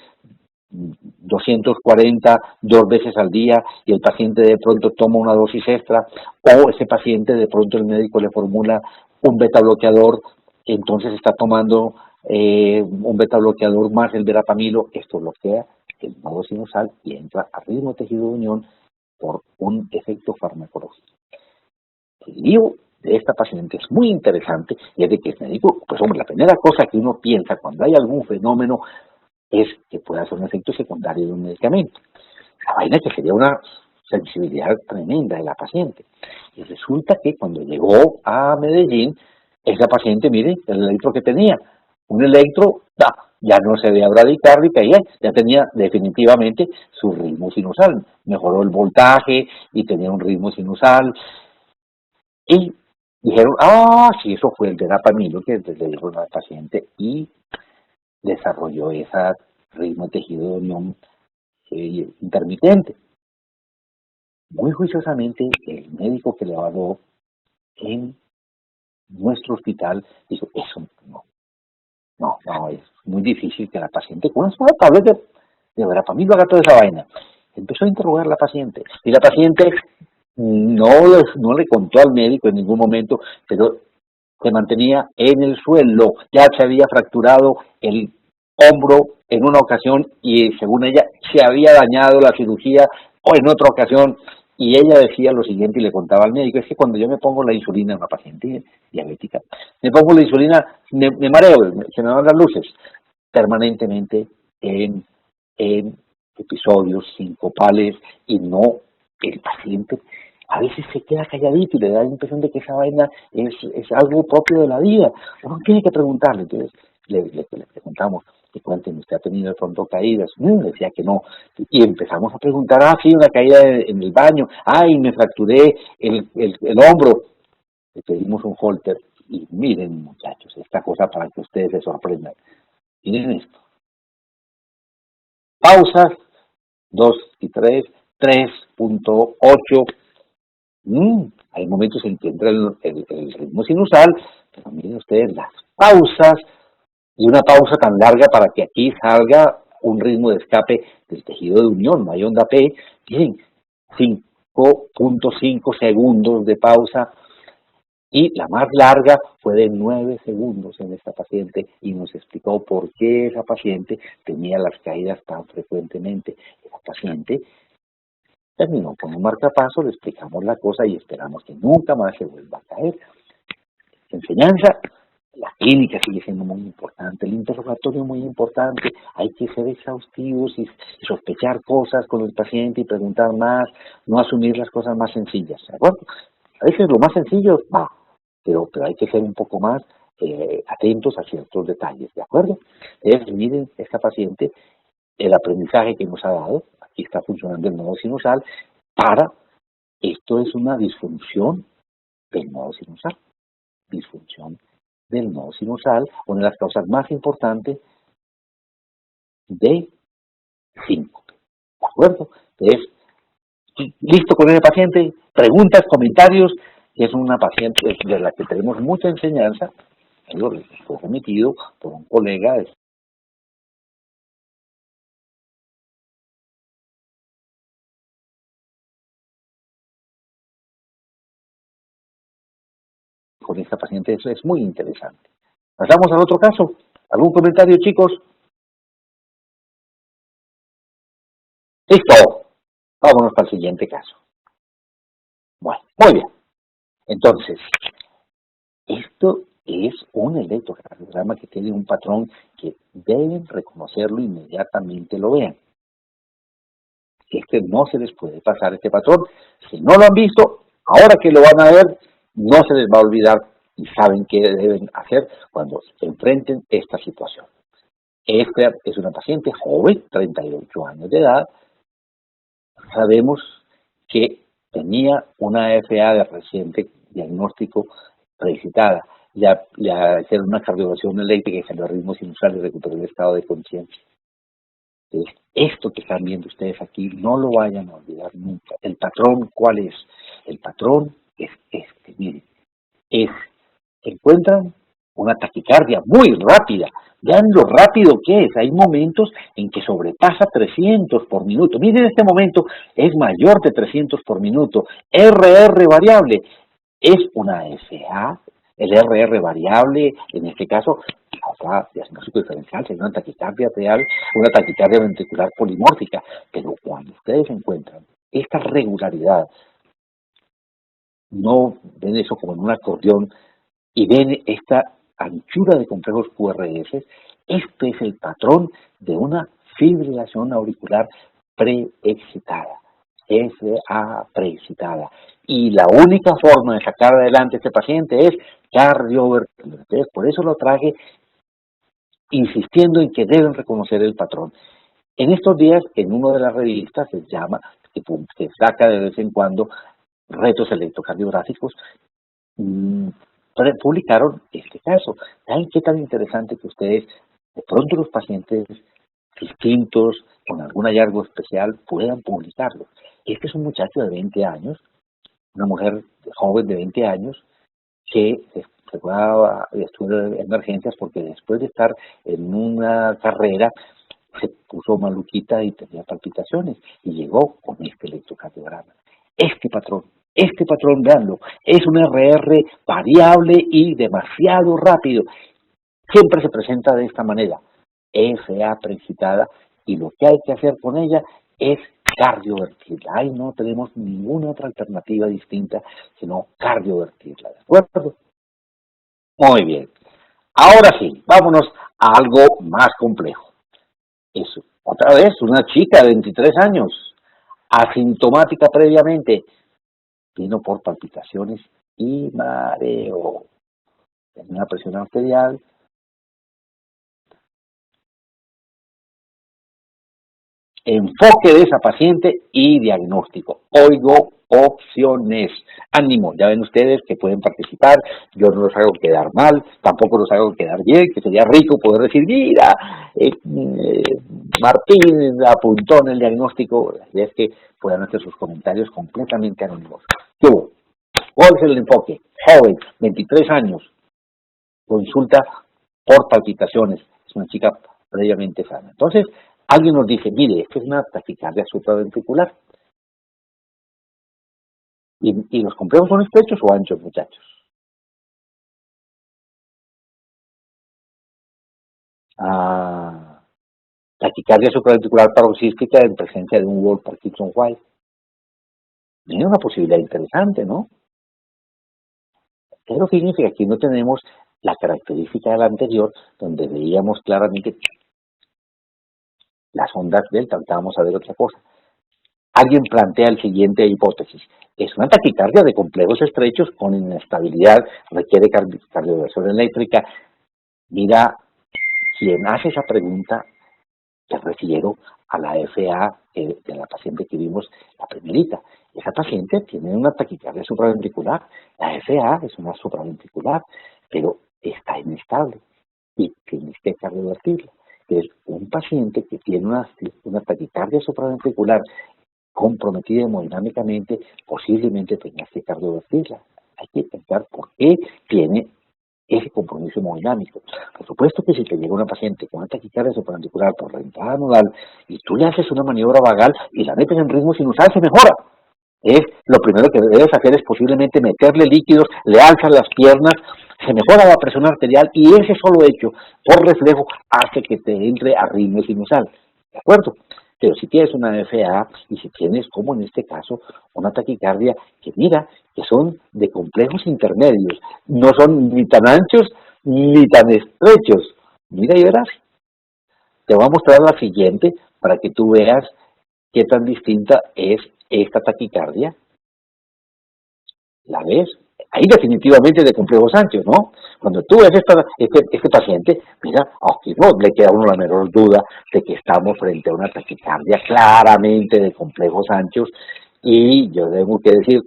S1: 240 dos veces al día y el paciente de pronto toma una dosis extra, o ese paciente de pronto el médico le formula un beta bloqueador, entonces está tomando un beta bloqueador más el verapamilo, esto bloquea el nodo sinusal y entra a ritmo tejido de unión por un efecto farmacológico. El lío de esta paciente es muy interesante y es de que el médico, pues hombre, la primera cosa que uno piensa cuando hay algún fenómeno es que pueda ser un efecto secundario de un medicamento. La vaina que sería una sensibilidad tremenda de la paciente. Y resulta que cuando llegó a Medellín, esa paciente, mire, el electro que tenía, un electro, ya no se veía bradicárdica y ya tenía definitivamente su ritmo sinusal. Mejoró el voltaje y tenía un ritmo sinusal. Y dijeron, sí, eso fue el verapamilo que le dijo al paciente y desarrolló ese ritmo de tejido de unión intermitente. Muy juiciosamente, el médico que le evaluó en nuestro hospital dijo, eso no, es muy difícil que la paciente con una sola tableta de verapamilo haga toda esa vaina. Empezó a interrogar a la paciente y la paciente no le contó al médico en ningún momento, pero se mantenía en el suelo, ya se había fracturado el hombro en una ocasión y según ella se había dañado la cirugía o en otra ocasión y ella decía lo siguiente y le contaba al médico, es que cuando yo me pongo la insulina en una paciente diabética, me pongo la insulina, me mareo, se me van las luces permanentemente en episodios sincopales y no el paciente a veces se queda calladito y le da la impresión de que esa vaina es algo propio de la vida. Uno tiene que preguntarle, entonces le preguntamos, que cuénteme, ¿usted ha tenido de pronto caídas? Decía que no. Y empezamos a preguntar, sí, una caída en el baño, y me fracturé el hombro. Le pedimos un holter y miren muchachos, esta cosa para que ustedes se sorprendan. Miren esto. Pausas, 2 y 3, 3.8. Hay momentos en que entra el ritmo sinusal, pero miren ustedes las pausas y una pausa tan larga para que aquí salga un ritmo de escape del tejido de unión, no hay onda P. Miren, 5.5 segundos de pausa Y la más larga fue de 9 segundos en esta paciente y nos explicó por qué esa paciente tenía las caídas tan frecuentemente. Esa paciente terminó con un marcapaso, le explicamos la cosa y esperamos que nunca más se vuelva a caer. Enseñanza, la clínica sigue siendo muy importante, el interrogatorio muy importante, hay que ser exhaustivos y sospechar cosas con el paciente y preguntar más, no asumir las cosas más sencillas, ¿de acuerdo? A veces lo más sencillo va, pero hay que ser un poco más atentos a ciertos detalles, ¿de acuerdo? Miren, esta paciente, el aprendizaje que nos ha dado, aquí está funcionando el nodo sinusal, esto es una disfunción del nodo sinusal. Disfunción del nodo sinusal, una de las causas más importantes de síncope. ¿De acuerdo? Entonces, listo con el paciente, preguntas, comentarios, es una paciente de la que tenemos mucha enseñanza, fue remitido por un colega con esta paciente, eso es muy interesante. Pasamos al otro caso. ¿Algún comentario, chicos? Listo. Vámonos para el siguiente caso. Bueno, muy bien. Entonces, esto es un electrocardiograma que tiene un patrón que deben reconocerlo inmediatamente lo vean. No se les puede pasar este patrón. Si no lo han visto, ahora que lo van a ver, no se les va a olvidar y saben qué deben hacer cuando se enfrenten esta situación. Esta es una paciente joven, 38 años de edad. Sabemos que tenía una FA de reciente diagnóstico precitada. Le hicieron una cardiografía eléctrica y salió a ritmo sinusal y recuperó el estado de conciencia. Entonces, esto que están viendo ustedes aquí, no lo vayan a olvidar nunca. ¿El patrón cuál es? El patrón es este, miren, encuentran una taquicardia muy rápida. Vean lo rápido que es. Hay momentos en que sobrepasa 300 por minuto. Miren, este momento es mayor de 300 por minuto. RR variable es una FA. El RR variable, en este caso, diagnóstico diferencial, sería una taquicardia real, una taquicardia ventricular polimórfica. Pero cuando ustedes encuentran esta regularidad, no ven eso como en un acordeón, y ven esta anchura de complejos QRS, este es el patrón de una fibrilación auricular preexcitada, FA preexcitada. Y la única forma de sacar adelante a este paciente es cardiovertido. Entonces, por eso lo traje insistiendo en que deben reconocer el patrón. En estos días, en una de las revistas se llama, que saca de vez en cuando, retos electrocardiográficos, publicaron este caso. ¿Saben qué tan interesante que ustedes, de pronto los pacientes distintos, con algún hallazgo especial, puedan publicarlo? Este es un muchacho de 20 años, una mujer joven de 20 años, que se fue a estudiar emergencias porque después de estar en una carrera se puso maluquita y tenía palpitaciones y llegó con este electrocardiograma. Este patrón, veanlo, es un RR variable y demasiado rápido. Siempre se presenta de esta manera, FA preexcitada, y lo que hay que hacer con ella es cardiovertirla. Ahí no tenemos ninguna otra alternativa distinta, sino cardiovertirla, ¿de acuerdo? Muy bien. Ahora sí, vámonos a algo más complejo. Eso, otra vez, una chica de 23 años, asintomática previamente, vino por palpitaciones y mareo. Tenía una presión arterial. Enfoque de esa paciente y diagnóstico. Oigo opciones. Ánimo, ya ven ustedes que pueden participar. Yo no los hago quedar mal, tampoco los hago quedar bien, que sería rico poder decir, mira, Martín apuntó en el diagnóstico. La idea es que puedan hacer sus comentarios completamente anónimos. Yo, ¿cuál es el enfoque? Joven, 23 años, consulta por palpitaciones. Es una chica previamente sana. Entonces, alguien nos dice, mire, esto es una taquicardia supraventricular. ¿Y los complejos son estrechos o anchos, muchachos? a taquicardia supraventricular paroxística en presencia de un Wolff Parkinson White. Tiene una posibilidad interesante, ¿no? Pero fíjense que aquí no tenemos la característica de la anterior, donde veíamos claramente las ondas delta. Ahorita vamos a ver otra cosa. Alguien plantea la siguiente hipótesis. Es una taquicardia de complejos estrechos con inestabilidad, requiere cardioversión eléctrica. Mira, quien hace esa pregunta, te refiero a la FA de la paciente que vimos, la primerita. Esa paciente tiene una taquicardia supraventricular. La FA es una supraventricular, pero está inestable y tienes que cardiovertirla. Es un paciente que tiene una taquicardia supraventricular comprometida hemodinámicamente, posiblemente tengas que cardiovertirla. Hay que pensar por qué tiene ese compromiso hemodinámico. Por supuesto que si te llega una paciente con una taquicardia supraventricular por la entrada nodal y tú le haces una maniobra vagal y la metes en ritmo sinusal, se mejora. Lo primero que debes hacer es posiblemente meterle líquidos, le alzas las piernas, se mejora la presión arterial y ese solo hecho, por reflejo, hace que te entre a ritmo sinusal. ¿De acuerdo? Pero si tienes una FA y si tienes, como en este caso, una taquicardia que mira, que son de complejos intermedios, no son ni tan anchos ni tan estrechos. Mira y verás. Te voy a mostrar la siguiente para que tú veas qué tan distinta es esta taquicardia. ¿La ves? Ahí definitivamente de complejos anchos, ¿no? Cuando tú ves este paciente, mira, aquí no le queda a uno la menor duda de que estamos frente a una taquicardia claramente de complejos anchos y yo tengo que decir,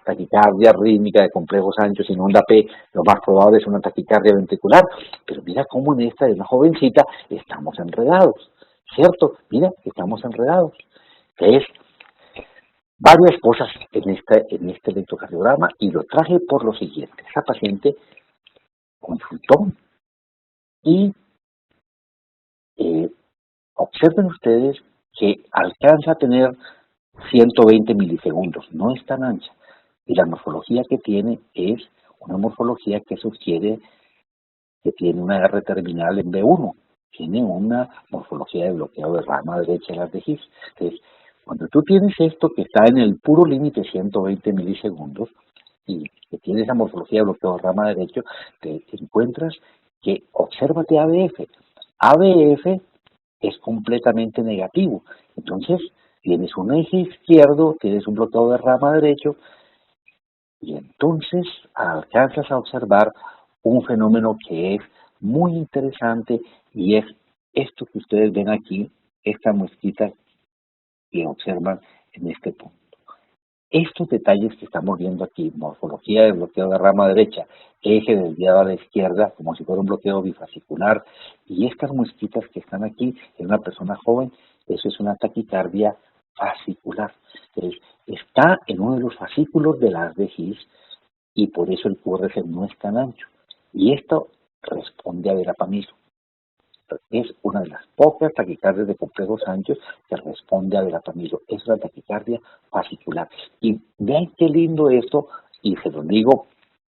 S1: taquicardia rítmica de complejos anchos sin onda P, lo más probable es una taquicardia ventricular, pero mira cómo en esta de una jovencita estamos enredados, ¿cierto? Mira, estamos enredados, que es varias cosas en este electrocardiograma y lo traje por lo siguiente. Esa paciente consultó y observen ustedes que alcanza a tener 120 milisegundos, no es tan ancha. Y la morfología que tiene es una morfología que sugiere que tiene una R terminal en B1, tiene una morfología de bloqueo de rama derecha de las de His. Entonces, cuando tú tienes esto que está en el puro límite 120 milisegundos y que tiene esa morfología de bloqueo de rama derecho, te encuentras que obsérvate ABF. ABF es completamente negativo. Entonces, tienes un eje izquierdo, tienes un bloqueo de rama derecho, y entonces alcanzas a observar un fenómeno que es muy interesante y es esto que ustedes ven aquí, esta muesquita que observan en este punto. Estos detalles que estamos viendo aquí, morfología del bloqueo de rama derecha, eje desviado a la izquierda, como si fuera un bloqueo bifascicular, y estas muesquitas que están aquí en una persona joven, eso es una taquicardia fascicular. Entonces, está en uno de los fascículos de las de His y por eso el QRS no es tan ancho. Y esto responde a verapamilo. Es una de las pocas taquicardias de complejos anchos que responde a verapamilo. Es la taquicardia fascicular. Y vean qué lindo esto, y se lo digo,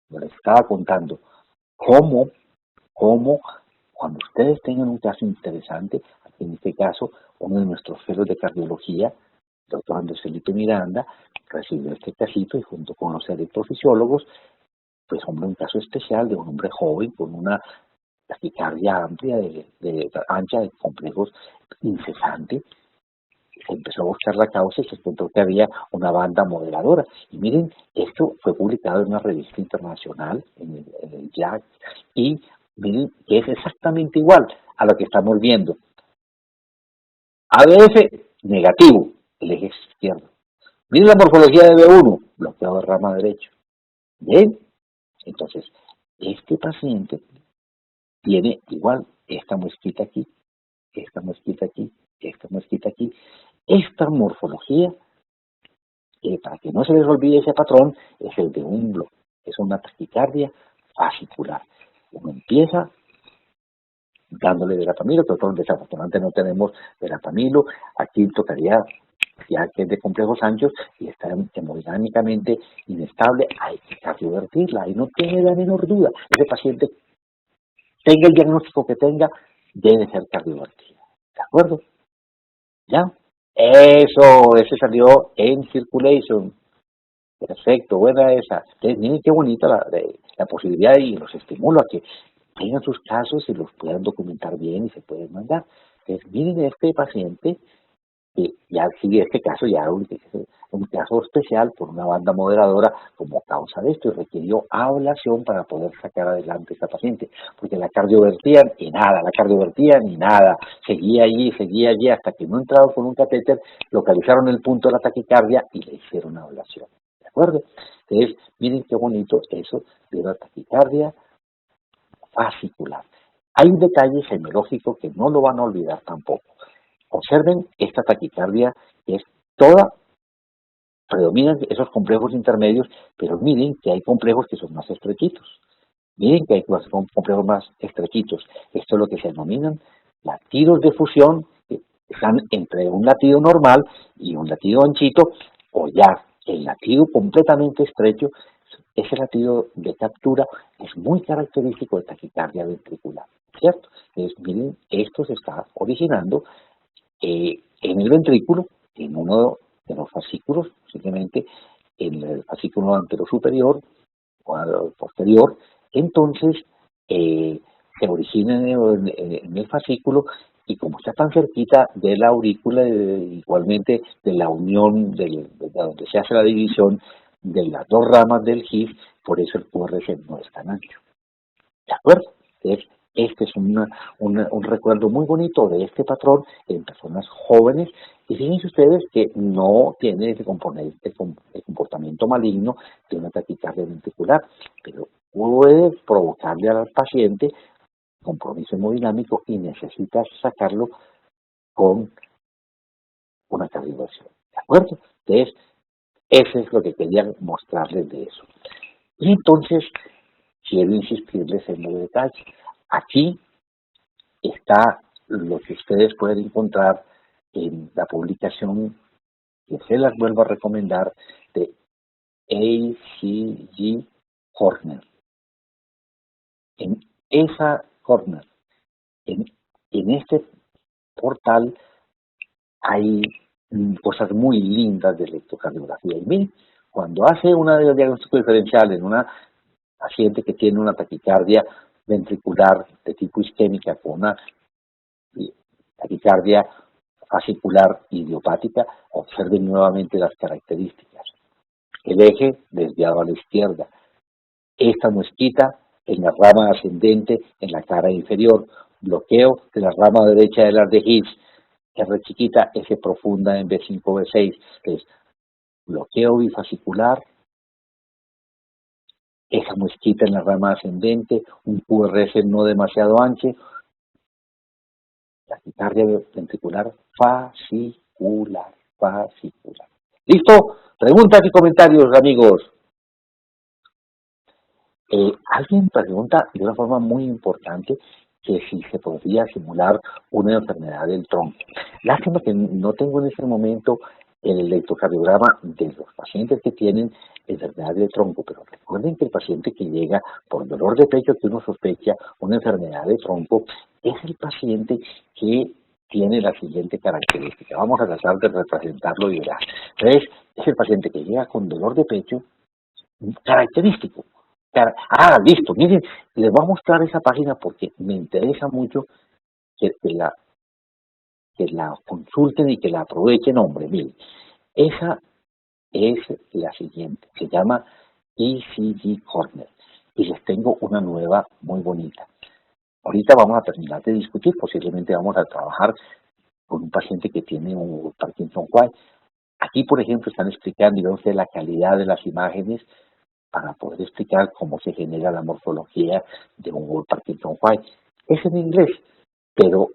S1: les estaba contando, cómo cuando ustedes tengan un caso interesante, aquí en este caso, uno de nuestros fellows de cardiología, el doctor Andrés Felipe Miranda, recibió este casito y junto con los electrofisiólogos, pues hombre, un caso especial de un hombre joven con una taquicardia amplia, ancha, de complejos incesante. Se empezó a buscar la causa y se encontró que había una banda moderadora. Y miren, esto fue publicado en una revista internacional, en el JACC, y miren que es exactamente igual a lo que estamos viendo. ADF negativo, el eje izquierdo. Miren la morfología de B1, bloqueado de rama derecho. ¿Ven? Entonces, este paciente tiene igual esta muesquita aquí, esta muesquita aquí, esta muesquita aquí. Esta morfología, para que no se les olvide ese patrón, es el de un bloque, es una taquicardia fascicular. Uno empieza dándole verapamilo, pero desafortunadamente no tenemos verapamilo. Aquí tocaría, ya que es de complejos anchos y está hemodinámicamente inestable, hay que cardiovertirla, y no tiene la menor duda. Ese paciente, tenga el diagnóstico que tenga, debe ser cardiovertida. ¿De acuerdo? ¿Ya? Eso, ese salió en Circulation. Perfecto, buena esa. Entonces, miren qué bonita la posibilidad y los estimulo a que tengan sus casos y los puedan documentar bien y se pueden mandar. Entonces, miren este paciente que ya sigue este caso, ya un caso especial por una banda moderadora como causa de esto y requirió ablación para poder sacar adelante a esta paciente, porque la cardiovertían y nada, la cardiovertían y nada, seguía allí hasta que no entraron con un catéter, localizaron el punto de la taquicardia y le hicieron ablación. ¿De acuerdo? Entonces, miren qué bonito eso de la taquicardia fascicular. Hay un detalle semiológico que no lo van a olvidar tampoco. Observen esta taquicardia que es toda, predominan esos complejos intermedios, pero miren que hay complejos que son más estrechitos. Miren que hay complejos más estrechitos. Esto es lo que se denominan latidos de fusión, que están entre un latido normal y un latido anchito, o ya el latido completamente estrecho. Ese latido de captura es muy característico de taquicardia ventricular, ¿cierto? Entonces, miren, esto se está originando en el ventrículo, en uno de los fascículos, simplemente en el fascículo anterosuperior o posterior, entonces se origina en el fascículo y como está tan cerquita de la aurícula, igualmente de la unión de donde se hace la división de las dos ramas del GIF, por eso el QRS no es tan ancho. ¿De acuerdo? Entonces, este es un recuerdo muy bonito de este patrón en personas jóvenes. Y fíjense ustedes que no tiene ese componente, el comportamiento maligno de una taquicardia ventricular, pero puede provocarle al paciente compromiso hemodinámico y necesita sacarlo con una cardioversión. ¿De acuerdo? Entonces, eso es lo que quería mostrarles de eso. Y entonces, quiero insistirles en los detalles. Aquí está lo que ustedes pueden encontrar en la publicación que se las vuelvo a recomendar de ACG Corner. En esa Corner, en, en este portal hay cosas muy lindas de electrocardiografía. Y miren, cuando hace una diagnóstico diferencial en una paciente que tiene una taquicardia ventricular de tipo isquémica con una taquicardia fascicular idiopática, observen nuevamente las características. El eje desviado a la izquierda, esta muesquita en la rama ascendente en la cara inferior, bloqueo de la rama derecha de las de His, R chiquita, S profunda en B5, B6, es bloqueo bifascicular, esa muesquita en la rama ascendente, un QRS no demasiado ancho, taquicardia ventricular fascicular. ¿Listo? Preguntas y comentarios, amigos. Alguien pregunta de una forma muy importante que si se podría simular una enfermedad del tronco. Lástima que no tengo en este momento el electrocardiograma de los pacientes que tienen enfermedad del tronco, pero recuerden que el paciente que llega por dolor de pecho que uno sospecha una enfermedad de tronco es el paciente que tiene la siguiente característica. Vamos a tratar de representarlo y verás. Entonces, es el paciente que llega con dolor de pecho característico. Listo, miren, les voy a mostrar esa página porque me interesa mucho que la consulten y que la aprovechen, hombre, miren. Esa es la siguiente, se llama ECG Corner y les tengo una nueva muy bonita. Ahorita vamos a terminar de discutir, posiblemente vamos a trabajar con un paciente que tiene un Parkinson White. Aquí, por ejemplo, están explicando, y ven ustedes la calidad de las imágenes para poder explicar cómo se genera la morfología de un Parkinson White. Es en inglés, pero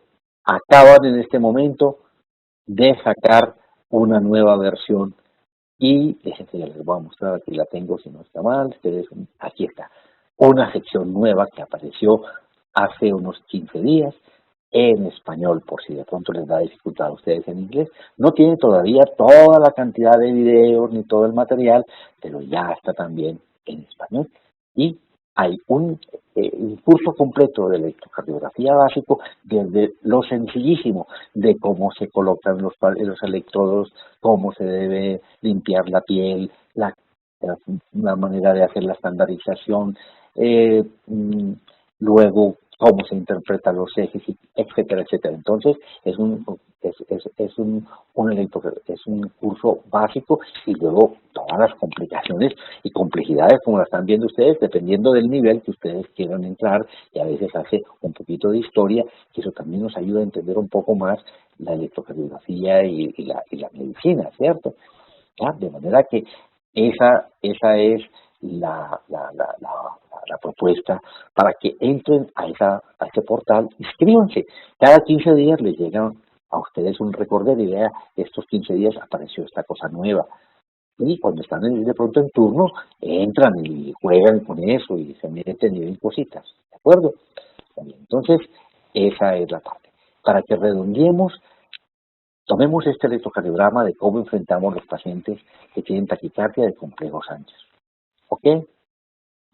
S1: acaban en este momento de sacar una nueva versión y déjenme, ya les voy a mostrar, aquí la tengo si no está mal, ustedes, aquí está, una sección nueva que apareció hace unos 15 días en español, por si de pronto les da dificultad a ustedes en inglés. No tiene todavía toda la cantidad de videos ni todo el material, pero ya está también en español. Y hay un el curso completo de electrocardiografía básico, desde lo sencillísimo de cómo se colocan los electrodos, cómo se debe limpiar la piel, la manera de hacer la estandarización, eh, mm, luego cómo se interpretan los ejes, etcétera, etcétera. Entonces, es un curso básico y luego todas las complicaciones y complejidades, como la están viendo ustedes, dependiendo del nivel que ustedes quieran entrar, y a veces hace un poquito de historia, que eso también nos ayuda a entender un poco más la electrocardiografía y la medicina, ¿cierto? ¿Ya? De manera que esa es la propuesta para que entren a ese portal, inscríbanse. Cada 15 días les llega a ustedes un recorder y vea, estos 15 días apareció esta cosa nueva. Y cuando están de pronto en turno, entran y juegan con eso y se meten y ven cositas. ¿De acuerdo? Entonces, esa es la parte. Para que redondeemos, tomemos este electrocardiograma de cómo enfrentamos los pacientes que tienen taquicardia de complejos Sánchez. ¿Ok?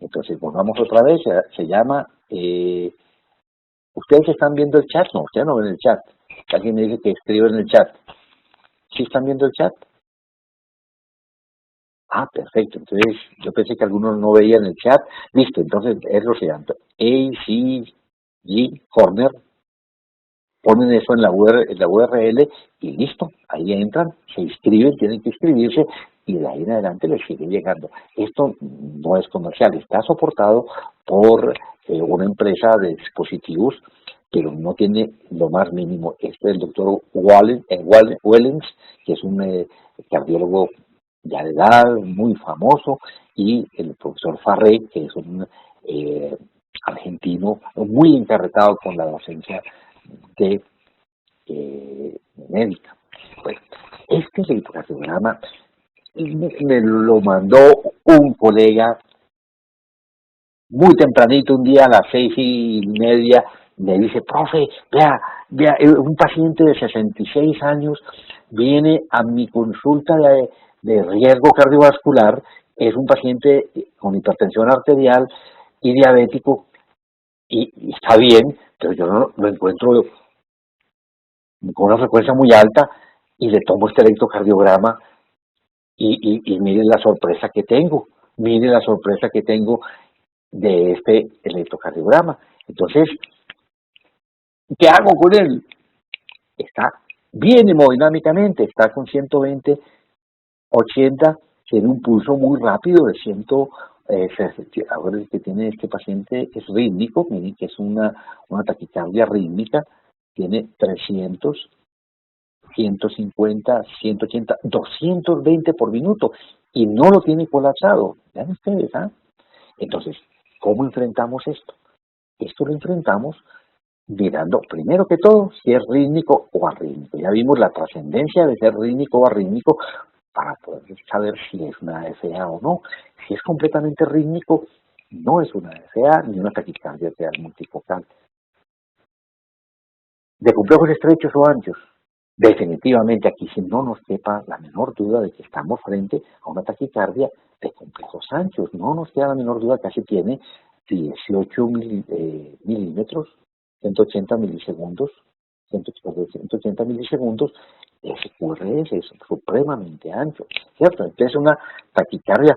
S1: Entonces, volvamos otra vez, se llama, ¿ustedes están viendo el chat? No, ustedes no ven el chat. Alguien me dice que escribe en el chat. ¿Sí están viendo el chat? Ah, perfecto. Entonces, yo pensé que algunos no veían el chat. Listo, entonces, eso se llama ACG Corner. Ponen eso en la URL y listo, ahí entran, se inscriben, tienen que inscribirse y de ahí en adelante les sigue llegando. Esto no es comercial, está soportado por una empresa de dispositivos, pero no tiene lo más mínimo. Este es el doctor Wellens, que es un cardiólogo ya de edad, muy famoso, y el profesor Farré, que es un argentino muy encarretado con la docencia de médica. Pues este electrocardiograma me lo mandó un colega muy tempranito, un día a las 6:30, me dice, profe, vea, un paciente de 66 años viene a mi consulta de riesgo cardiovascular, es un paciente con hipertensión arterial y diabético, y está bien, pero yo no lo encuentro con una frecuencia muy alta y le tomo este electrocardiograma y miren la sorpresa que tengo, miren la sorpresa que tengo de este electrocardiograma. Entonces, ¿qué hago con él? Está bien hemodinámicamente, está con 120, 80, tiene un pulso muy rápido de 100, ahora el que tiene este paciente es rítmico, miren que es una taquicardia rítmica, tiene 300, 150, 180, 220 por minuto y no lo tiene colapsado. Vean ustedes, ¿ah? Entonces, ¿cómo enfrentamos esto? Esto lo enfrentamos mirando, primero que todo, si es rítmico o arrítmico. Ya vimos la trascendencia de ser rítmico o arrítmico para poder saber si es una AFA o no. Si es completamente rítmico, no es una AFA ni una taquicardia arterial multifocal. De complejos estrechos o anchos, definitivamente aquí sí no nos quepa la menor duda de que estamos frente a una taquicardia de complejos anchos. No nos queda la menor duda, casi tiene 18 milímetros, 180 milisegundos, 180 milisegundos. Ese QRS es supremamente ancho, ¿cierto? Entonces una taquicardia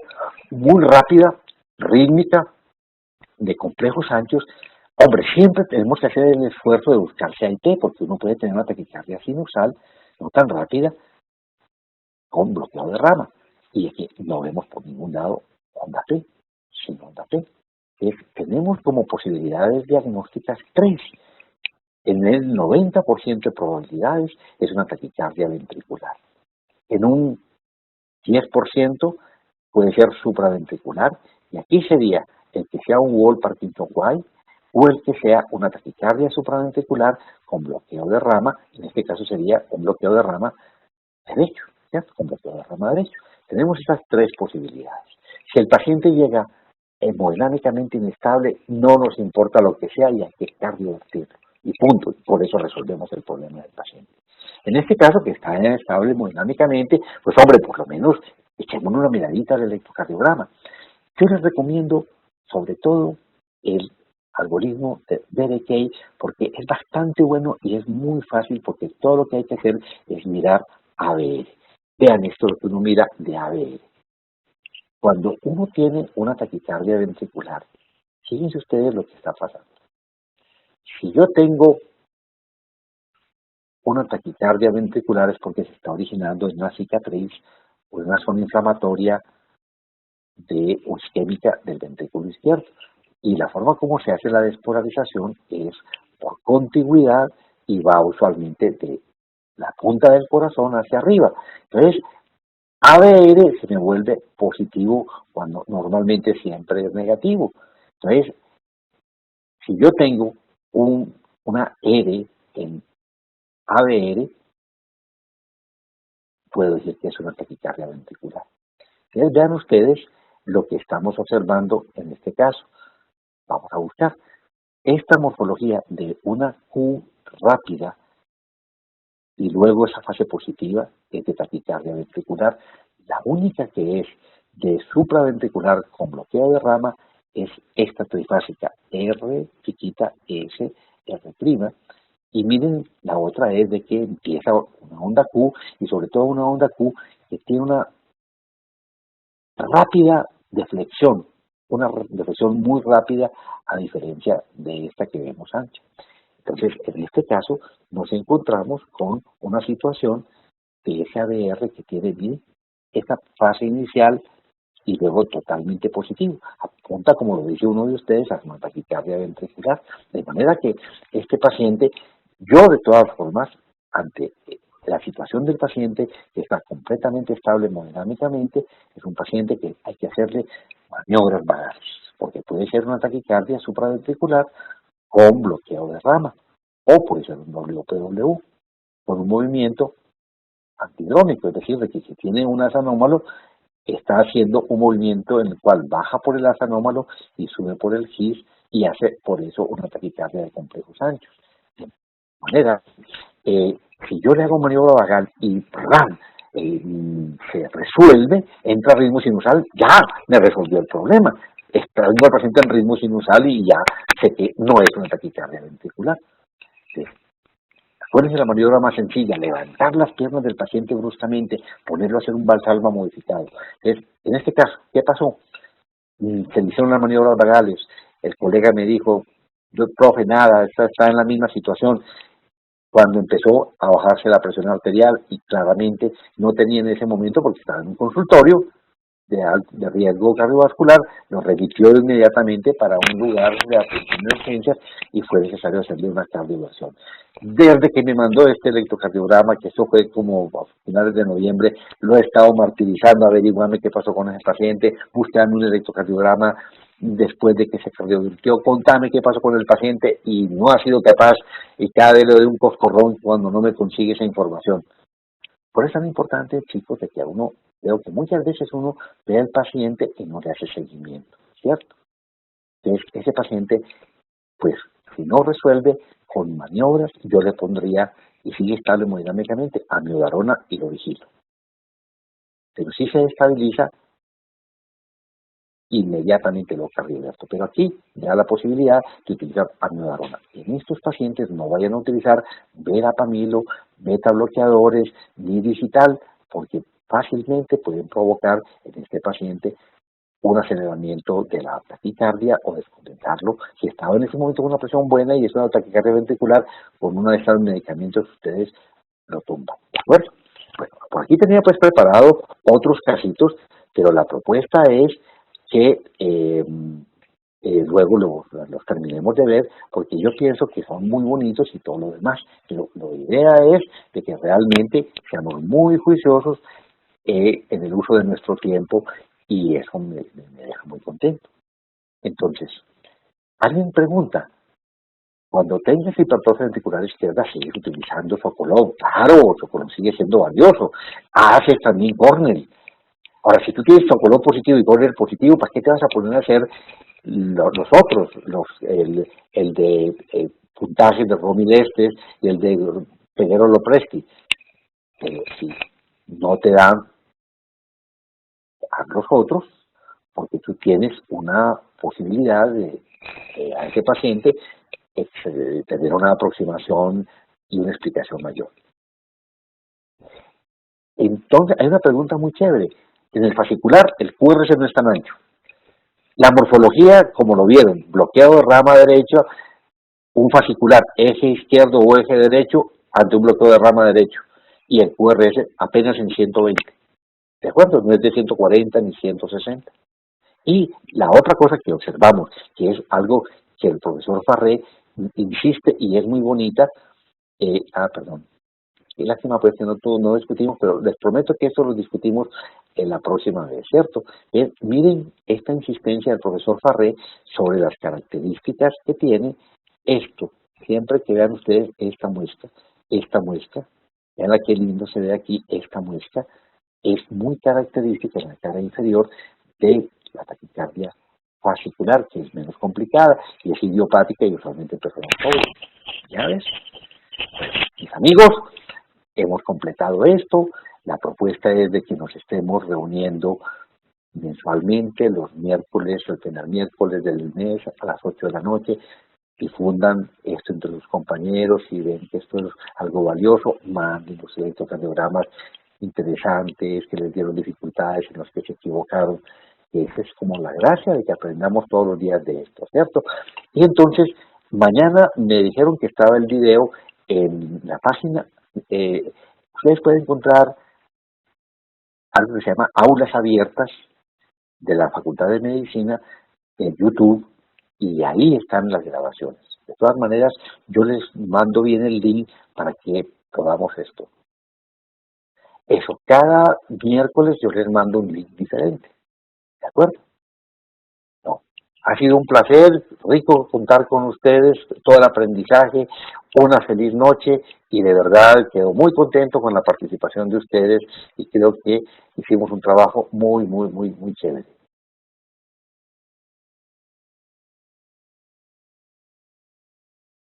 S1: muy rápida, rítmica, de complejos anchos. Hombre, siempre tenemos que hacer el esfuerzo de buscar CIT, porque uno puede tener una taquicardia sinusal, no tan rápida, con bloqueo de rama. Y aquí no vemos por ningún lado onda P, sin onda P. Tenemos como posibilidades diagnósticas 3. En el 90% de probabilidades es una taquicardia ventricular. En un 10% puede ser supraventricular, y aquí sería el que sea un Wall Parkinson-White o el que sea una taquicardia supraventricular con bloqueo de rama, en este caso sería un bloqueo de rama derecho, ¿cierto? Con bloqueo de rama derecho. Tenemos esas 3 posibilidades. Si el paciente llega hemodinámicamente inestable, no nos importa lo que sea y hay que cardiovertirlo. Y punto. Por eso resolvemos el problema del paciente. En este caso, que está inestable hemodinámicamente, pues hombre, por lo menos echemos una miradita al electrocardiograma. Yo les recomiendo, sobre todo, el algoritmo de BDK porque es bastante bueno y es muy fácil porque todo lo que hay que hacer es mirar ABR. Vean esto lo que uno mira de ABR. Cuando uno tiene una taquicardia ventricular, fíjense ustedes lo que está pasando. Si yo tengo una taquicardia ventricular es porque se está originando en una cicatriz o en una zona inflamatoria o isquémica del ventrículo izquierdo. Y la forma como se hace la despolarización es por contigüidad y va usualmente de la punta del corazón hacia arriba. Entonces, ABR se me vuelve positivo cuando normalmente siempre es negativo. Entonces, si yo tengo una R en ABR, puedo decir que es una taquicardia ventricular. Entonces, vean ustedes lo que estamos observando en este caso. Vamos a buscar esta morfología de una Q rápida y luego esa fase positiva es de taquicardia ventricular. La única que es de supraventricular con bloqueo de rama es esta trifásica R chiquita S R'. Y miren, la otra es de que empieza una onda Q y sobre todo una onda Q que tiene una rápida deflexión, una deflexión muy rápida a diferencia de esta que vemos ancha. Entonces, en este caso, nos encontramos con una situación de ese ABR que tiene bien esta fase inicial y luego totalmente positivo. Apunta, como lo dice uno de ustedes, a una taquicardia ventricular. De manera que este paciente, yo de todas formas, ante la situación del paciente que está completamente estable hemodinámicamente, es un paciente que hay que hacerle maniobras vagales, porque puede ser una taquicardia supraventricular con bloqueo de rama, o puede ser un WPW, con un movimiento antidrómico, es decir, de que si tiene un asa anómalo, está haciendo un movimiento en el cual baja por el asa anómalo y sube por el GIS y hace por eso una taquicardia de complejos anchos. De manera, si yo le hago maniobra vagal y ¡pram! Se resuelve, entra ritmo sinusal, ya me resolvió el problema. Está el paciente en ritmo sinusal y ya sé que no es una taquicardia ventricular. Sí. Acuérdense la maniobra más sencilla, levantar las piernas del paciente bruscamente, ponerlo a hacer un valsalva modificado. Entonces, en este caso, ¿qué pasó? Se le hicieron las maniobras vagales, el colega me dijo, yo, profe, nada, está en la misma situación. Cuando empezó a bajarse la presión arterial y claramente no tenía en ese momento porque estaba en un consultorio de riesgo cardiovascular, lo remitió inmediatamente para un lugar de atención de urgencias y fue necesario hacerle una cardioversión. Desde que me mandó este electrocardiograma, que eso fue como a finales de noviembre, lo he estado martirizando, averiguando qué pasó con ese paciente, buscando un electrocardiograma después de que se cardiovirtió, contame qué pasó con el paciente y no ha sido capaz y cada vez le doy un coscorrón cuando no me consigue esa información. Por eso es tan importante, chicos, de que a uno, veo que muchas veces uno ve al paciente y no le hace seguimiento, ¿cierto? Entonces, ese paciente, pues, si no resuelve con maniobras, yo le pondría, y sigue estable hemodinámicamente, amiodarona y lo vigilo. Pero si se estabiliza, inmediatamente lo cardioverto. Pero aquí me da la posibilidad de utilizar amiodarona. En estos pacientes no vayan a utilizar verapamilo, beta bloqueadores, ni digital, porque fácilmente pueden provocar en este paciente un aceleramiento de la taquicardia o descompensarlo. Si estaba en ese momento con una presión buena y es una taquicardia ventricular, con uno de estos medicamentos ustedes lo tumban. ¿De acuerdo? Bueno, por aquí tenía pues preparado otros casitos, pero la propuesta es que luego los terminemos de ver, porque yo pienso que son muy bonitos y todo lo demás. Pero la idea es de que realmente seamos muy juiciosos en el uso de nuestro tiempo y eso me deja muy contento. Entonces, alguien pregunta, cuando tengas hipertrofia ventricular izquierda, ¿sigues utilizando Sokolov? Claro, Sokolov sigue siendo valioso. Haces también Cornell. Ahora, si tú tienes Sokolov positivo y Cornell positivo, ¿para qué te vas a poner a hacer los otros? El de puntajes de Romil Estes y el de Peguero Lopresti. Pero si no te dan a los otros, porque tú tienes una posibilidad de a ese paciente tener una aproximación y una explicación mayor. Entonces, hay una pregunta muy chévere. En el fascicular, el QRS no es tan ancho. La morfología, como lo vieron, bloqueado de rama derecha, un fascicular eje izquierdo o eje derecho ante un bloqueo de rama derecho. Y el QRS apenas en 120. ¿De acuerdo? No es de 140 ni 160. Y la otra cosa que observamos, que es algo que el profesor Farré insiste y es muy bonita, perdón, qué lástima pues que no discutimos, pero les prometo que esto lo discutimos en la próxima vez, ¿cierto? Miren esta insistencia del profesor Farré sobre las características que tiene esto. Siempre que vean ustedes esta muestra, vean la que lindo se ve aquí, esta muestra, es muy característica en la cara inferior de la taquicardia fascicular, que es menos complicada y es idiopática y usualmente prefieren todo. ¿Ya ves? Mis amigos, hemos completado esto. La propuesta es de que nos estemos reuniendo mensualmente los miércoles, el primer miércoles del mes a las 8 de la noche, difundan esto entre los compañeros y ven que esto es algo valioso, manden los electrocardiogramas interesantes, que les dieron dificultades, en los que se equivocaron. Esa es como la gracia de que aprendamos todos los días de esto, ¿cierto? Y entonces, mañana me dijeron que estaba el video en la página. Ustedes pueden encontrar algo que se llama Aulas Abiertas de la Facultad de Medicina en YouTube, y ahí están las grabaciones. De todas maneras, yo les mando bien el link para que probamos esto. Eso, cada miércoles yo les mando un link diferente. ¿De acuerdo? No. Ha sido un placer, rico contar con ustedes, todo el aprendizaje, una feliz noche, y de verdad quedo muy contento con la participación de ustedes y creo que hicimos un trabajo muy chévere.